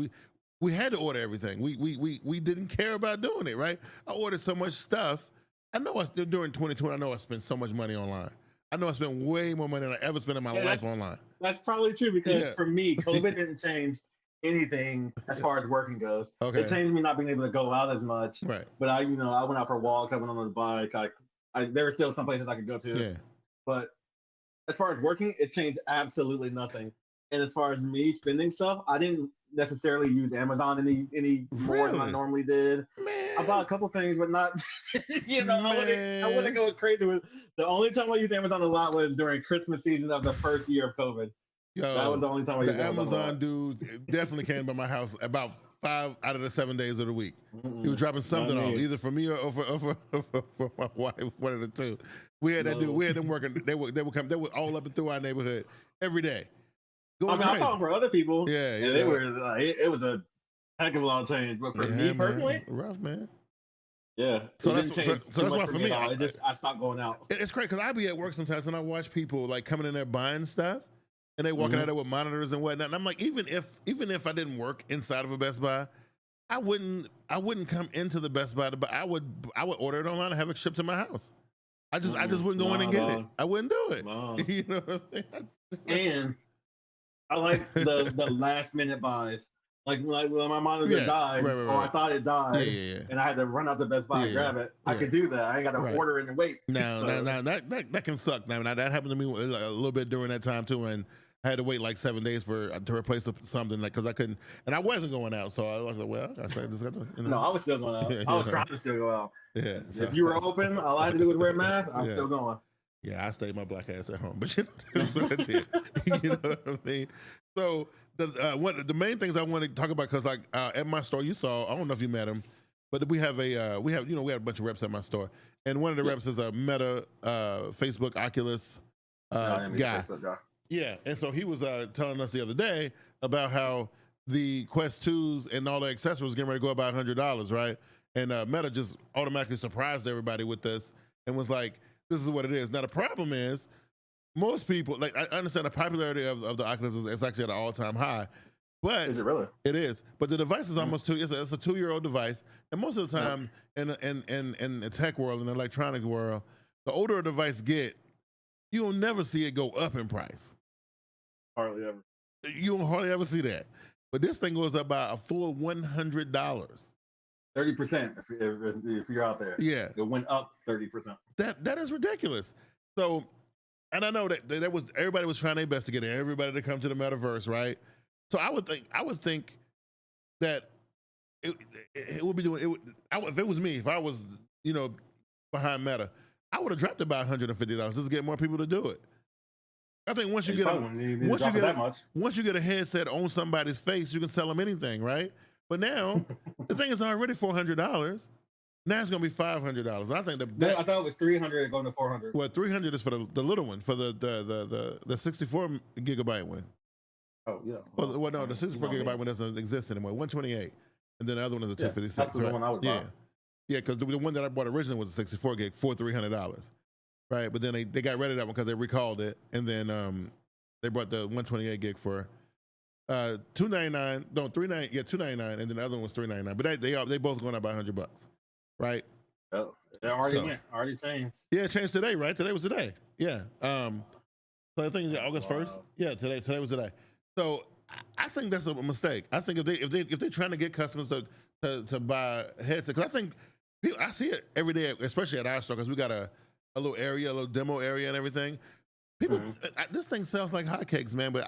we had to order everything. We didn't care about doing it, right? I ordered so much stuff. I know during 2020, I know I spent so much money online. I know I spent way more money than I ever spent in my life online. That's probably true because for me, COVID didn't change anything as far as working goes. Okay. It changed me not being able to go out as much. Right. But I went out for walks. I went on the bike. There were still some places I could go to. Yeah. But as far as working, it changed absolutely nothing. And as far as me spending stuff, I didn't necessarily use Amazon any more than I normally did. Man. I bought a couple things, but not. I wouldn't go crazy with. The only time I used Amazon a lot was during Christmas season of the first year of COVID. Yo, that was the only time I used Amazon dude definitely came by my house about 5 out of the 7 days of the week. He was dropping something off, either for me or for my wife, one of the two. We had that dude. We had them working. They would all up and through our neighborhood every day. I found for other people. Yeah. They were. It was a heck of a lot of change, but for me personally, rough, man. Yeah. So that's why for me, I stopped going out. It's crazy because I be at work sometimes and I watch people like coming in there buying stuff. And they walking out there with monitors and whatnot. And I'm like, even if I didn't work inside of a Best Buy, I wouldn't come into the Best Buy to buy. I would order it online and have it shipped to my house. I just wouldn't go in and get it. I wouldn't do it. No. You know what I mean? And I like the last minute buys. Like when my monitor died, or I thought it died, and I had to run out to Best Buy and grab it. I could do that. I ain't got to order it and wait. No, that can suck. Now that happened to me a little bit during that time too, and I had to wait like 7 days to replace something, like, because I couldn't, and I wasn't going out, so I was like, well, I said, No, I was still going out. I was trying to still go out. Yeah. So. If you were open, all I had to do was wear a mask. I'm still going. Yeah, I stayed my black ass at home, but that's what I did. You know what I mean? So the main things I want to talk about, because like at my store, you saw, I don't know if you met him, but we have a bunch of reps at my store, and one of the reps is a Meta, Facebook, Oculus guy. Facebook guy. Yeah, and so he was telling us the other day about how the Quest 2s and all the accessories getting ready to go about $100, right? And Meta just automatically surprised everybody with this and was like, this is what it is. Now, the problem is, most people, like, I understand the popularity of the Oculus is actually at an all-time high, but is it really? It is. But the device is almost it's a 2-year-old device, and most of the time in the tech world, in the electronic world, the older a device get, you'll never see it go up in price. Hardly ever. You don't hardly ever see that. But this thing goes up by a full $100. 30% if you're out there. Yeah. It went up 30%. That is ridiculous. So, and I know that everybody was trying their best to get everybody to come to the metaverse, right? So I would think that it would be doing it. If it was me, if I was behind Meta, I would have dropped it by $150 just to get more people to do it. I think once you get a headset on somebody's face, you can sell them anything, right? But now the thing is already $400. Now it's gonna be $500. I think I thought it was $300 going to $400. Well, $300 is for the little one, for the 64 gigabyte one. Oh yeah. Well, no, the 64 gigabyte one doesn't exist anymore. 128, and then the other one is a 256. That's the one I would buy. Yeah, because the one that I bought originally was a 64 gig for $300. Right, but then they got rid of that one because they recalled it, and then they brought the 128 gig for $299. No, $399. Yeah, $299, and then the other one was $399. But they both going up by $100, right? Oh, it already changed. Yeah, it changed today, right? Today was today. Yeah. So I think August 1st. Yeah, today was today. So I think that's a mistake. I think if they're trying to get customers to buy headsets, because I think I see it every day, especially at our store, because we got a little area, a little demo area and everything. People, this thing sells like hotcakes, man, but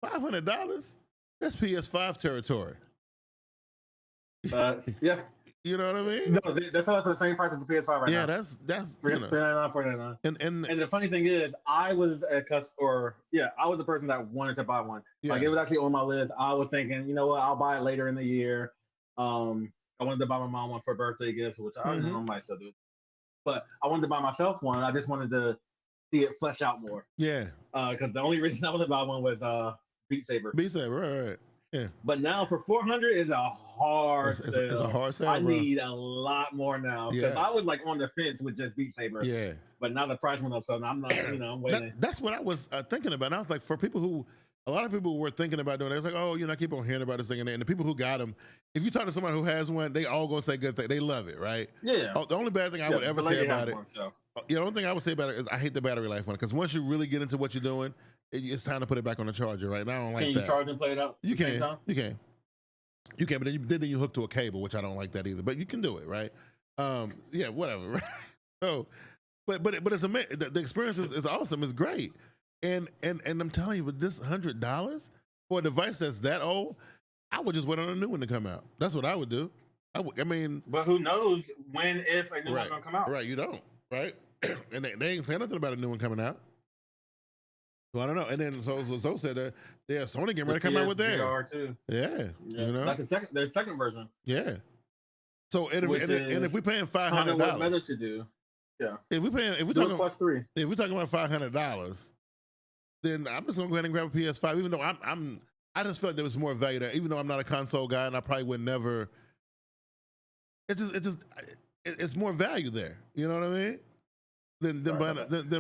$500, that's PS5 territory. Yeah. You know what I mean? No, that's all for the same price as the PS5 right now. Yeah, that's $399, $499. And the funny thing is, I was the person that wanted to buy one. Like, it was actually on my list. I was thinking, you know what, I'll buy it later in the year. I wanted to buy my mom one for birthday gifts, which I might still do. But I wanted to buy myself one. I just wanted to see it flesh out more. Yeah. Because the only reason I wanted to buy one was Beat Saber. Beat Saber, right. Yeah. But now for $400 is a hard sale. It's a hard sale. I need a lot more now. Because I was like on the fence with just Beat Saber. Yeah. But now the price went up, so I'm not, I'm waiting. That's what I was thinking about. And I was like, for people who, a lot of people were thinking about doing it. I was like, oh, I keep on hearing about this thing. And the people who got them, if you talk to somebody who has one, they all gonna say good thing. They love it, right? Yeah. The only bad thing I would ever say about it, the only thing I would say about it is I hate the battery life on it. Because once you really get into what you're doing, it's time to put it back on the charger, right? And I don't like that. Can you charge and play it out? You can. But then you hook to a cable, which I don't like that either. But you can do it, right? Yeah, whatever, right? So, but it's amazing. The experience is awesome. It's great. And I'm telling you, with this $100 for a device that's that old, I would just wait on a new one to come out. That's what I would do. I mean, but who knows if a new one's gonna come out? Right, you don't, right? And they ain't saying nothing about a new one coming out. So I don't know. And then so said that Sony getting ready to come out with theirs. Too. Yeah, that's the second version. Yeah. So and if we're paying $500, what Meta should do. Yeah. If we're talking +3, if we're talking about $500, then I'm just gonna go ahead and grab a PS5. Even though I just felt like there was more value there. Even though I'm not a console guy and I probably would never. It's more value there. You know what I mean? Than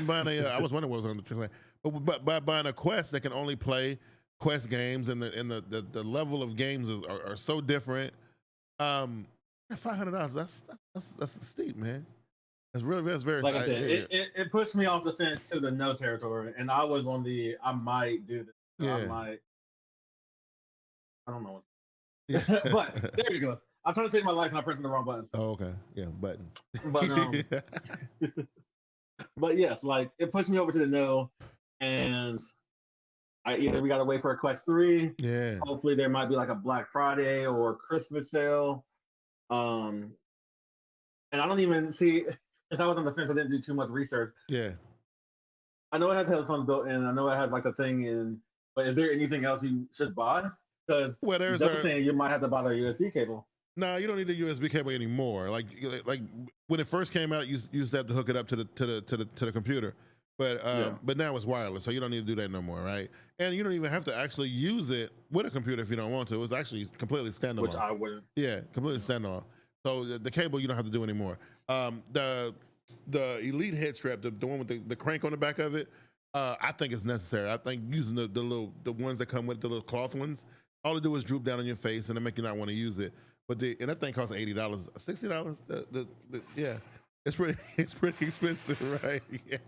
buying a. I was wondering what was on the train. But by buying a Quest that can only play Quest games and the level of games are so different. $500 that's steep, man. That's very. Like I said, it pushed me off the fence to the no territory, and I was on the I might do this. Yeah. I don't know. Yeah. But there you go. I'm trying to change my life and I'm pressing the wrong buttons. Oh, okay. Yeah, buttons. But but yes, like it pushed me over to the no, and we gotta wait for a Quest 3. Yeah. Hopefully there might be like a Black Friday or Christmas sale. And I don't even see. If I was on the fence, I didn't do too much research. Yeah. I know it has headphones built in. I know it has like a thing in. But is there anything else you should buy? Because they're saying you might have to buy their USB cable. No, you don't need a USB cable anymore. Like when it first came out, you used to have to hook it up to the computer. But now it's wireless, so you don't need to do that no more, right? And you don't even have to actually use it with a computer if you don't want to. It's actually completely standalone. Which I wouldn't. Yeah, completely standalone. So the cable you don't have to do anymore. The Elite head strap, the one with the crank on the back of it, I think it's necessary. I think using the ones that come with the little cloth ones, all they do is droop down on your face and they make you not want to use it. But and that thing costs $80, $60. Yeah, it's pretty expensive, right? Yeah.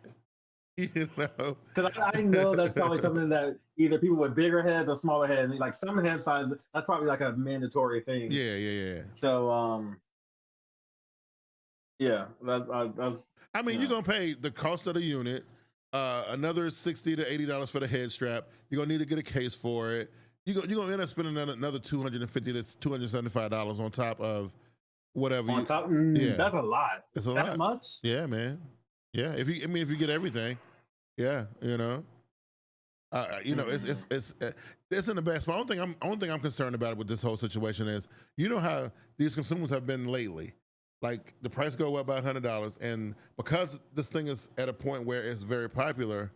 You know, because I know that's probably something that either people with bigger heads or smaller heads, like some head size, that's probably like a mandatory thing. Yeah. So, yeah, that's. I mean, you're gonna pay the cost of the unit, another $60 to $80 for the head strap. You're gonna need to get a case for it. You're gonna end up spending another $250 to $275 on top of whatever. On top, that's a lot. It's a that lot. Much? Yeah, man. Yeah, if you get everything, yeah, you know, it's in the best. But only thing I'm concerned about it with this whole situation is, you know how these consumers have been lately. Like the price go up by $100, and because this thing is at a point where it's very popular,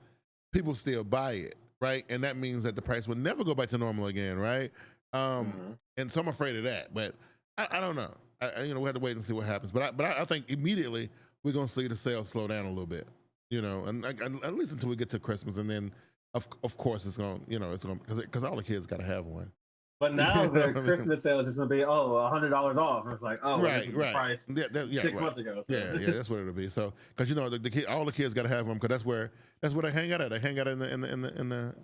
people still buy it, right? And that means that the price will never go back to normal again, right? And so I'm afraid of that. But I don't know. We have to wait and see what happens. But I think immediately we're gonna see the sales slow down a little bit, and at least until we get to Christmas, and then of course it's gonna, because all the kids gotta have one. But now their Christmas sales is gonna be $100 off. And it's like right. Price 6 months ago. So. Yeah, that's what it'll be. So because all the kids gotta have them, because that's where they hang out at. They hang out in the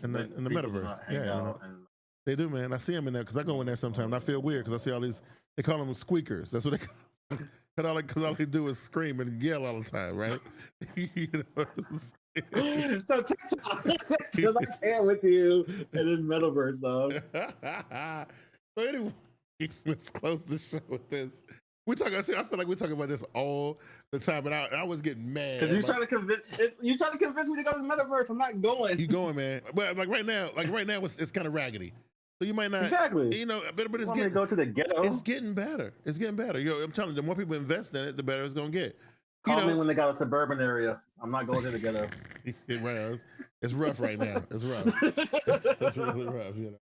metaverse. Yeah, they do, man. I see them in there because I go in there sometimes. And I feel weird because I see all these. They call them squeakers. That's what they call. Because all they do is scream and yell all the time, right? So TikTok, because I can't with you in this metaverse, though. So anyway, let's close the show with this. I feel like we're talking about this all the time, and I was getting mad because you trying to convince me to go to the metaverse. I'm not going. You going, man? But right now, it's kind of raggedy. So you might not exactly. But it's getting, go to the ghetto. It's getting better. It's getting better. I'm telling you, the more people invest in it, the better it's gonna get. Call me when they got a suburban area. I'm not going to the ghetto. It's rough right now. It's rough. It's really rough. So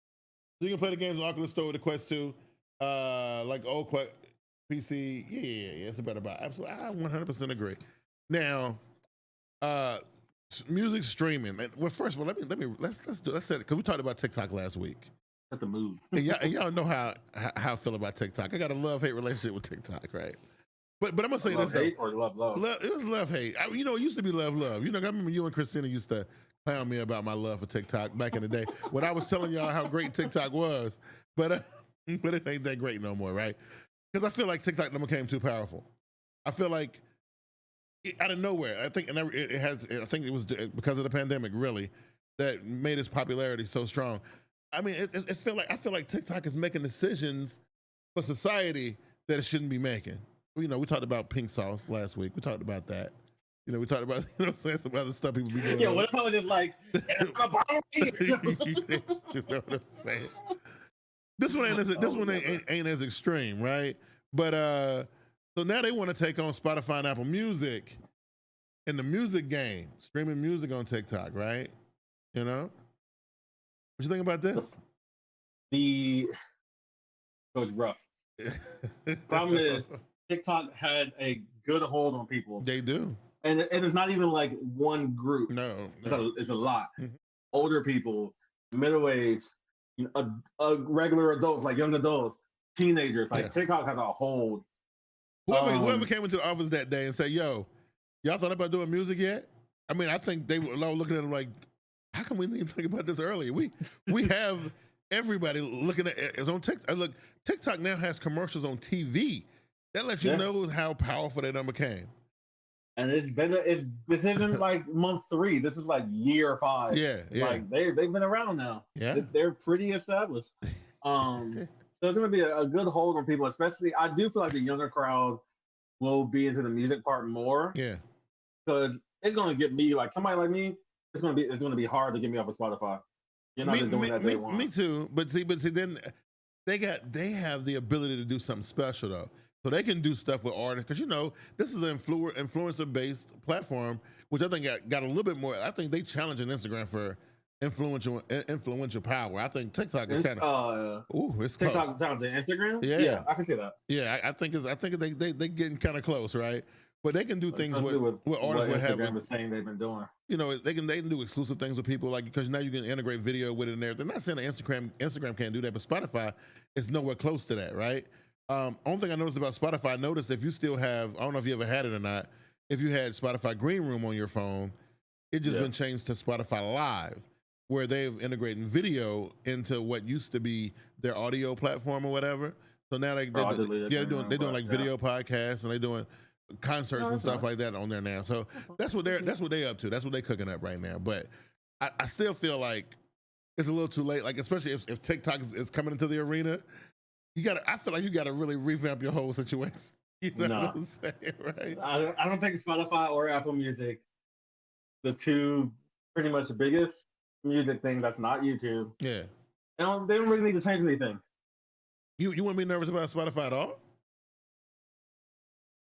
you can play the games on Oculus Store with the Quest 2, like old Quest PC. Yeah, it's a better buy. Absolutely, I 100% agree. Now, music streaming. Well, first of all, let's set it, because we talked about TikTok last week. At the move. And y'all know how I feel about TikTok. I got a love-hate relationship with TikTok, right? But I'm gonna say this though. Hate or love? It was love-hate. it used to be love. I remember you and Christina used to clown me about my love for TikTok back in the day when I was telling y'all how great TikTok was. But it ain't that great no more, right? Because I feel like TikTok became too powerful. I feel like out of nowhere, I think it was because of the pandemic, really, that made its popularity so strong. I mean, I feel like TikTok is making decisions for society that it shouldn't be making. We talked about pink sauce last week. We talked about that. We talked about some other stuff people be doing. Yeah, what if I was just like, you know what I'm saying? This one ain't as extreme, right? But so now they want to take on Spotify and Apple Music in the music game, streaming music on TikTok, right? What you think about this? So it's rough. Problem is, TikTok had a good hold on people. They do. And it's not even like one group. No. It's a lot. Mm-hmm. Older people, middle-aged, regular adults, like young adults, teenagers. Like TikTok has a hold. Whoever came into the office that day and said, yo, Y'all thought about doing music yet? I mean, I think they were looking at it like, how come we didn't think about this earlier? We have everybody looking at it on TikTok. Look, TikTok now has commercials on TV. That lets you know how powerful that number came. And this isn't like month 3. This is like year 5. Yeah. Like they've been around now. Yeah. They're pretty established. So it's gonna be a good hold on people, especially I do feel like the younger crowd will be into the music part more. Yeah. Because it's gonna get me, like somebody like me, it's gonna be hard to get me off of Spotify. You're not doing that day one. Me too. But see, then they have the ability to do something special though. So they can do stuff with artists because this is an influencer based platform, which I think got a little bit more. I think they challenging Instagram for influential power. I think TikTok is kind of it's TikTok challenging Instagram. Yeah, I can see that. Yeah, I think they getting kind of close, right? But they can do things with artists what Instagram is saying they've been doing. They can do exclusive things with people, like because now you can integrate video with it and everything. I'm not saying that Instagram can't do that, but Spotify is nowhere close to that, right? Only thing I noticed about Spotify, I noticed if you still have, I don't know if you ever had it or not, if you had Spotify Green Room on your phone, it just been changed to Spotify Live, where they've integrated video into what used to be their audio platform or whatever. So now they're doing like video podcasts and they're doing concerts and stuff like that on there now. So that's what they're up to. That's what they're cooking up right now. But I still feel like it's a little too late. Like especially if TikTok is coming into the arena, I feel like you gotta really revamp your whole situation. You know what I'm saying, right? I don't think Spotify or Apple Music, the two pretty much biggest music thing that's not YouTube. Yeah. They don't really need to change anything. You wouldn't be nervous about Spotify at all?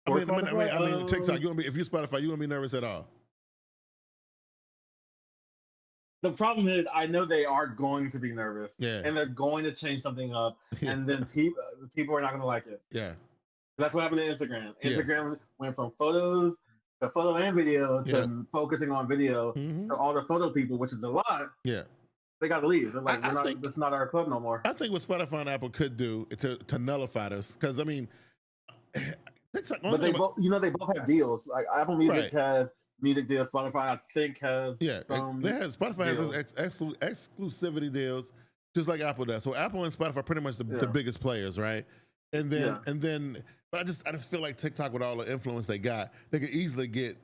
I mean, TikTok. If you're Spotify, you wouldn't be nervous at all. The problem is, I know they are going to be nervous, and they're going to change something up, and then people are not going to like it. Yeah, that's what happened to Instagram. Instagram went from photos to photo and video to focusing on video to all the photo people, which is a lot. Yeah, they got to leave. They're like, it's not our club no more. I think what Spotify and Apple could do to nullify this, because I mean, TikTok. But they both have deals. Like Apple Music has music deals. Spotify, I think, has Spotify has exclusivity deals, just like Apple does. So Apple and Spotify are pretty much the biggest players, right? And then, but I just feel like TikTok, with all the influence they got, they could easily get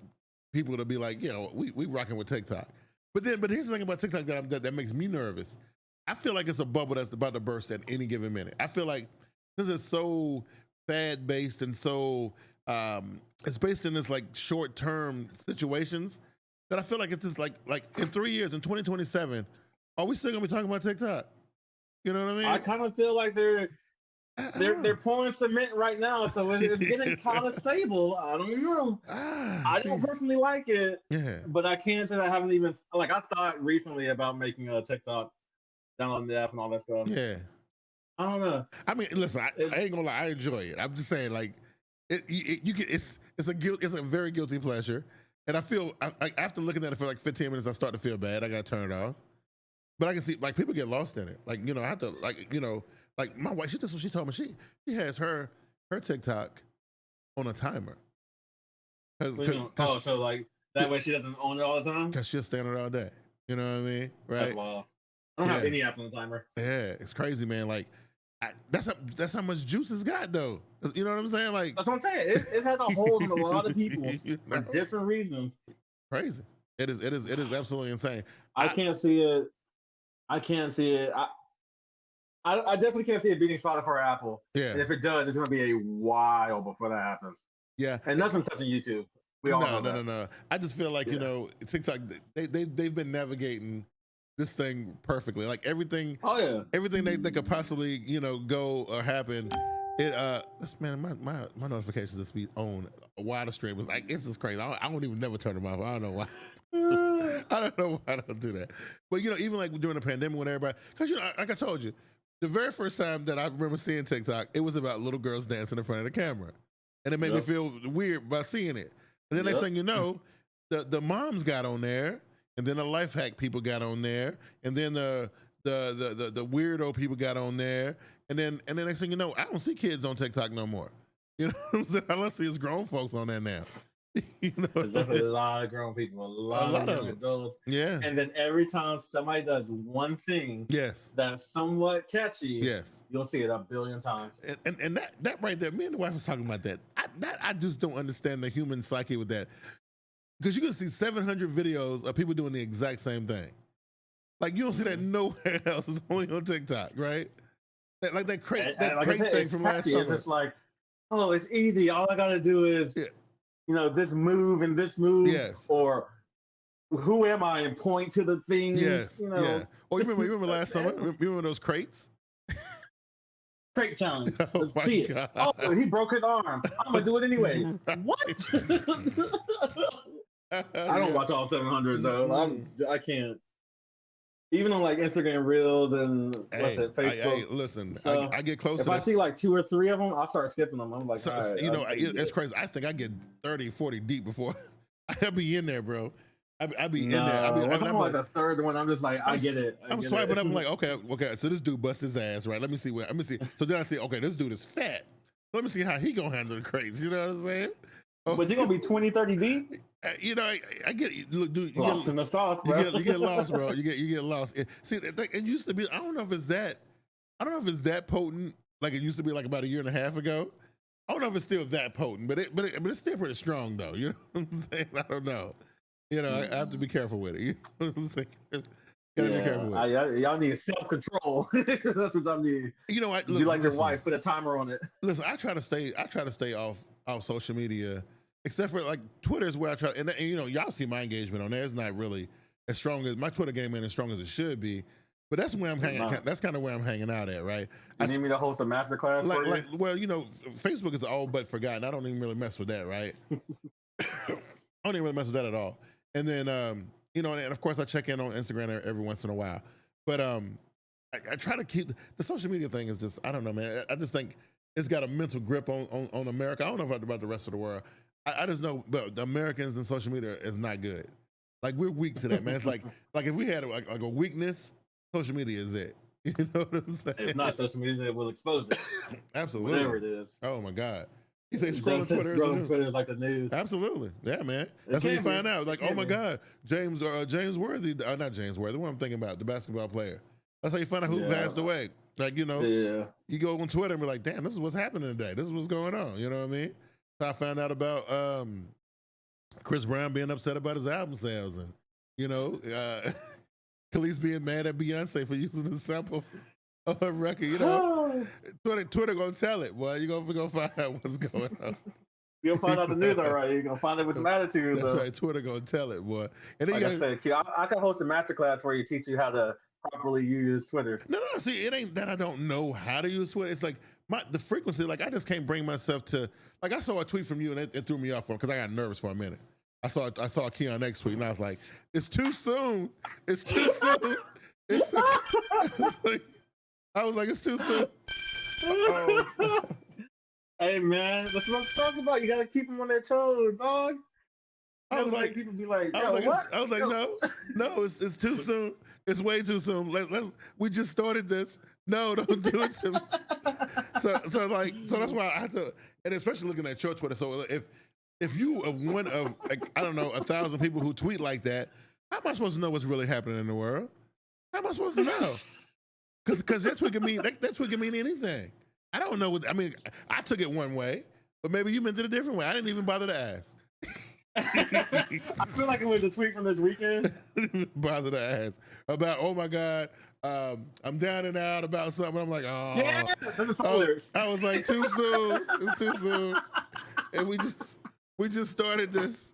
people to be like, we rocking with TikTok. But here's the thing about TikTok that makes me nervous. I feel like it's a bubble that's about to burst at any given minute. I feel like this is so fad based and so it's based in this like short term situations that I feel like it's just like in 3 years, in 2027, are we still gonna be talking about TikTok? You know what I mean? I kind of feel like they're pouring cement right now, so it's getting kind of stable. I don't know. I don't personally like it, but I can't say that I haven't even I thought recently about making a TikTok, downloading the app and all that stuff. Yeah, I don't know. I mean, listen, I ain't gonna lie, I enjoy it. I'm just saying, like, it's a very guilty pleasure, and I feel after looking at it for like 15 minutes, I start to feel bad. I gotta turn it off. But I can see like people get lost in it. Like I have to like my wife. She told me she has her TikTok on a timer. So like that way she doesn't own it all the time. Because she'll stay on it all day. You know what I mean? Right? That's wild. I don't have any app on the timer. Yeah, it's crazy, man. Like that's how much juice it's got, though. You know what I'm saying? Like that's what I'm saying. It has a hold on a lot of people for different reasons. Crazy. It is absolutely insane. I can't see it. I definitely can't see it beating Spotify or Apple. Yeah. And if it does, it's going to be a while before that happens. Yeah. And nothing's touching YouTube. We all know that. No. I just feel like TikTok. They've been navigating this thing perfectly. Like everything. Oh yeah. Everything they could possibly go or happen. My notifications just be on a wider stream. It's like it's just crazy. I don't even never turn them off. I don't know why. I don't know why I don't do that. But even like during the pandemic when everybody, because like I told you, the very first time that I remember seeing TikTok, it was about little girls dancing in front of the camera, and it made me feel weird by seeing it. And then next thing you know, the moms got on there, and then the life hack people got on there, and then the weirdo people got on there, and then next thing you know, I don't see kids on TikTok no more. You know what I'm saying? I don't see it's grown folks on there now. There's definitely a lot of grown people, a lot of young adults. Yeah. And then every time somebody does one thing that's somewhat catchy, you'll see it a billion times. And that right there, me and the wife was talking about that. I just don't understand the human psyche with that. Because you can see 700 videos of people doing the exact same thing. Like, you don't see that nowhere else. It's only on TikTok, right? Like that crate thing from last summer. It's just like, oh, it's easy. All I got to do is, this move and this move. Yes. Or who am I, and point to the things. Yes. Yeah. Oh, you remember last summer? You remember those crates? Crate challenge. Oh, Let's my see God. it. Oh, he broke his arm. I'm going to do it anyway. What? I don't watch all 700 though. I can't. Even on like Instagram Reels and Facebook. Listen, so I get close to this. If I see like 2 or 3 of them, I'll start skipping them. I'm like, it's crazy. I think I get 30, 40 deep before I'll be in there, bro. I be in there. I'm like the third one. I'm just like, I get it. I'm swiping up. I'm like, okay. So this dude bust his ass, right? Let me see. So then I see, okay, this dude is fat. Let me see how he gonna handle the crates. You know what I'm saying? Oh. But you're gonna be 20, 30 deep. I get. Look, dude, lost in the sauce, bro. You get lost, bro. You get lost. See, it used to be. I don't know if it's that potent. Like it used to be, like about a year and a half ago. I don't know if it's still that potent, but it's still pretty strong, though. You know what I'm saying? I don't know. I have to be careful with it. You know what I'm saying? Gotta be careful with it. Y'all need self-control. That's what y'all need. Your wife, put a timer on it. Listen, I try to stay off social media, except for like Twitter is where I try. And y'all see my engagement on there. It's not really as strong as my Twitter game ain't as strong as it should be. But that's where I'm hanging. That's kind of where I'm hanging out at, right? You need me to host a masterclass for you? Well, Facebook is all but forgotten. I don't even really mess with that, right? I don't even really mess with that at all. And then, and of course I check in on Instagram every once in a while. But I try to keep the social media thing is just, I don't know, man. I just think it's got a mental grip on America. I don't know about the rest of the world. I just know, but the Americans and social media is not good. Like, we're weak to that, man. It's like if we had like a weakness, social media is it. You know what I'm saying? If not, social media will expose it. Absolutely. Whatever it is. Oh my God. You say scrolling Twitter is like the news. Absolutely. Yeah, man. That's when you find out. Like, oh my God, James Worthy, not James Worthy, what I'm thinking about, the basketball player. That's how you find out who passed away. Like, you go on Twitter and be like, damn, this is what's happening today. This is what's going on. You know what I mean? So I found out about Chris Brown being upset about his album sales, and Khalees being mad at Beyonce for using the sample of her record. Twitter gonna tell it, boy. You're gonna find out what's going on. You'll find out the news, all right. You're gonna find it with some attitude. That's right. Twitter gonna tell it, boy. And then I said, I can host a masterclass where you teach you how to properly use Twitter. No. See, it ain't that I don't know how to use Twitter. It's like the frequency. Like, I just can't bring myself to. Like, I saw a tweet from you and it threw me off because I got nervous for a minute. I saw a Keon X tweet and I was like, it's too soon. It's too soon. I was like, it's too soon. Hey, man, that's what I'm talking about. You gotta keep them on their toes, dog. I was like, people be like, what? I was like, no, it's too soon. It's way too soon. We just started this. No, don't do it to me. So that's why I have to, and especially looking at your Twitter. So if you are one of, like, I don't know, 1,000 people who tweet like that, how am I supposed to know what's really happening in the world? How am I supposed to know? Because that tweet can mean anything. I don't know what, I mean, I took it one way, but maybe you meant it a different way. I didn't even bother to ask. I feel like it was a tweet from this weekend. Bother to ask about, oh my God, I'm down and out about something. I'm like, I was like, too soon. It's too soon. And we just started this.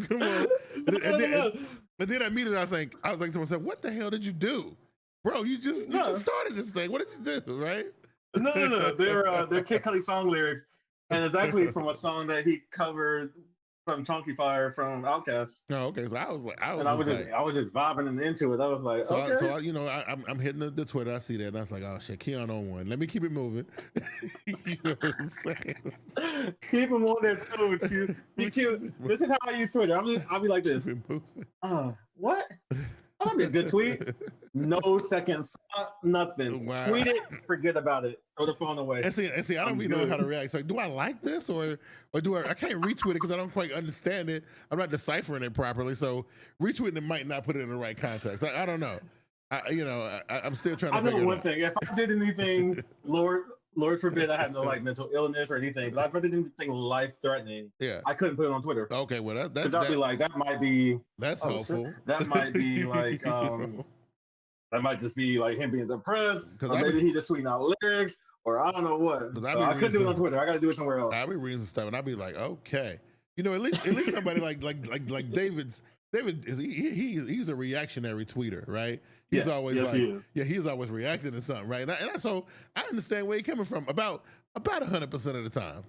Come on. And then immediately I was like to myself, what the hell did you do? Bro, you just started this thing. What did you do, right? No. They're Kid Cudi song lyrics. And it's actually from a song that he covered from Chunky Fire from Outkast. Oh, okay. So I was just vibing into it. I was like, okay. So I'm hitting the Twitter. I see that, and I was like, oh shit, Keon on one. Let me keep it moving. You know what I'm saying? Keep them on their toes, Q. Be cute. This is how I use Twitter. I'll be like this. Keep it moving. What? that'd be a good tweet. No second thought, nothing. Wow. Tweet it, forget about it. Throw the phone away. And see, I don't really know how to react. It's like, do I like this or do I can't retweet it because I don't quite understand it. I'm not deciphering it properly. So retweeting it might not put it in the right context. I don't know. I'm still trying to figure it out. I know one thing. If I did anything, Lord forbid I had no like mental illness or anything, but if I did anything life-threatening, I couldn't put it on Twitter. Okay, well I'd be like, that might be... That's helpful. That might be like... that might just be like him being depressed, or maybe he just tweeting out lyrics, or I don't know what. So I couldn't do it on Twitter. I got to do it somewhere else. I'll be reading some stuff, and I'll be like, okay, at least somebody like David is he's a reactionary tweeter, right? He's always he's always reacting to something, right? So I understand where he's coming from about 100% of the time,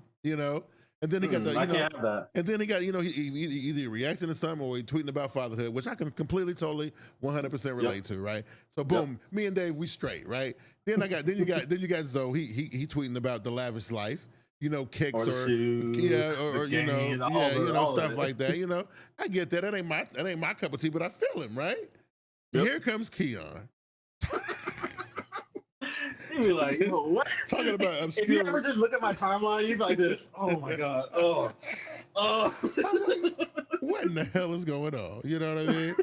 And then he got I can't have that. And then he got, he either reacting to something or he tweeting about fatherhood, which I can completely, totally, 100% relate to, right? So boom, me and Dave, we straight, right? Then you got Zoe. He tweeting about the lavish life, kicks or stuff like that. I get that. That ain't my cup of tea, but I feel him, right? Yep. Here comes Keon. You'd be like, what? Talking about obscure. If you ever just look at my timeline, you'd be like this. Oh my God. Oh. What in the hell is going on? You know what I mean?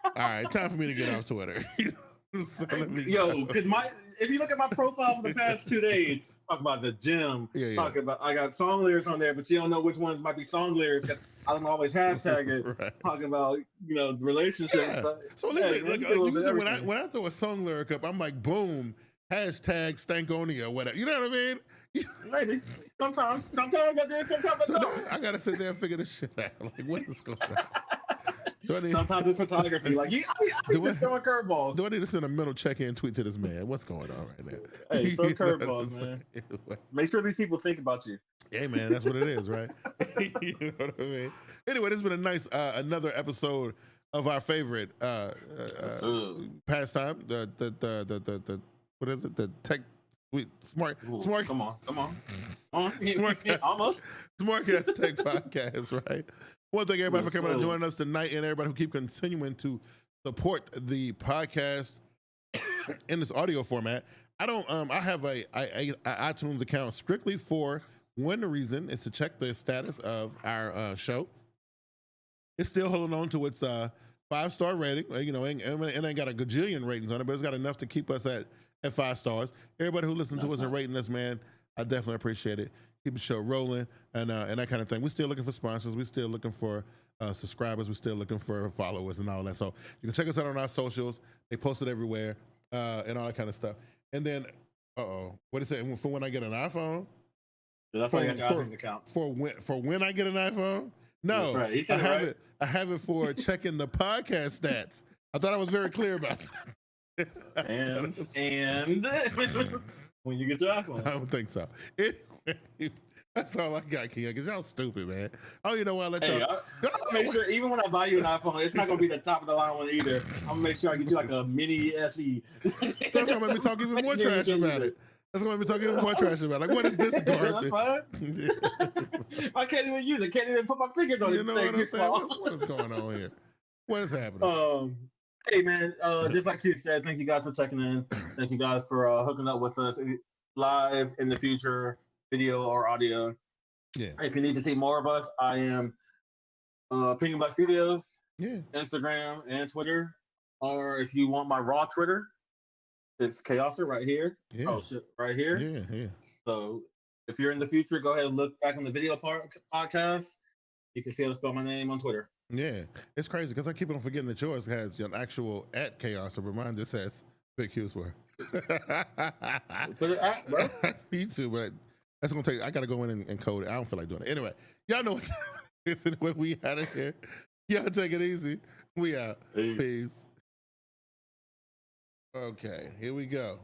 All right, time for me to get off Twitter. Because if you look at my profile for the past 2 days, talk about the gym. Talk about I got song lyrics on there, but you don't know which ones might be song lyrics. I don't always hashtag it. Right. Talking about relationships. Yeah. So listen, usually when I throw a song lyric up, I'm like, boom. Hashtag Stankonia or whatever. You know what I mean? Maybe. Sometimes I do. I gotta sit there and figure this shit out. Like, what is going on? Sometimes it's photography. Like, I just throwing curveballs. Do I need to send a mental check-in tweet to this man? What's going on right now? Hey, throw curveballs, man. Make sure these people think about you. Hey, man, that's what it is, right? You know what I mean? Anyway, this has been a nice another episode of our favorite pastime. The what is it? The tech smart. Come on. Almost. SmartGuyz Tech Podcast, right? Well, thank everybody for coming and joining us tonight, and everybody who keep continuing to support the podcast in this audio format. I have a iTunes account strictly for one reason is to check the status of our show. It's still holding on to its 5-star rating. It ain't got a gajillion ratings on it, but it's got enough to keep us at 5 stars. Everybody who listens to us and rating us, man, I definitely appreciate it. Keep the show rolling and that kind of thing. We're still looking for sponsors. We're still looking for subscribers. We're still looking for followers and all that. So you can check us out on our socials. They post it everywhere and all that kind of stuff. And then, what is it? For when I get an iPhone? That's why you got your iTunes account. For when I get an iPhone? No, right. I have it for checking the podcast stats. I thought I was very clear about that. And when you get your iPhone. I don't think so. Anyway, that's all I got, Keon, because y'all stupid, man. Oh, you know what? I'll make sure, even when I buy you an iPhone, it's not going to be the top of the line one either. I'm going to make sure I get you like a mini SE. That's going to make me talk even more trash about it. That's going to make me talk even more trash about it. Like, what is this garbage? That's fine. I can't even use it. Can't even put my fingers on it. You know what I'm saying? What is going on here? What is happening? Hey, man, just like you said, thank you guys for checking in. Thank you guys for hooking up with us live in the future, video or audio. Yeah. If you need to see more of us, I am Pinging Black Studios, Instagram and Twitter. Or if you want my raw Twitter, it's Chaoser right here. Yeah. Oh, shit, right here. Yeah. So if you're in the future, go ahead and look back on the video podcast. You can see how to spell my name on Twitter. Yeah, it's crazy because I keep on forgetting that yours has an actual at Chaos, but mine just says biggqsworld. Put it at, bro. Me too, but that's gonna take. I gotta go in and code it. I don't feel like doing it anyway. Y'all know what we out of here. Y'all take it easy. We out. Peace. Okay, here we go.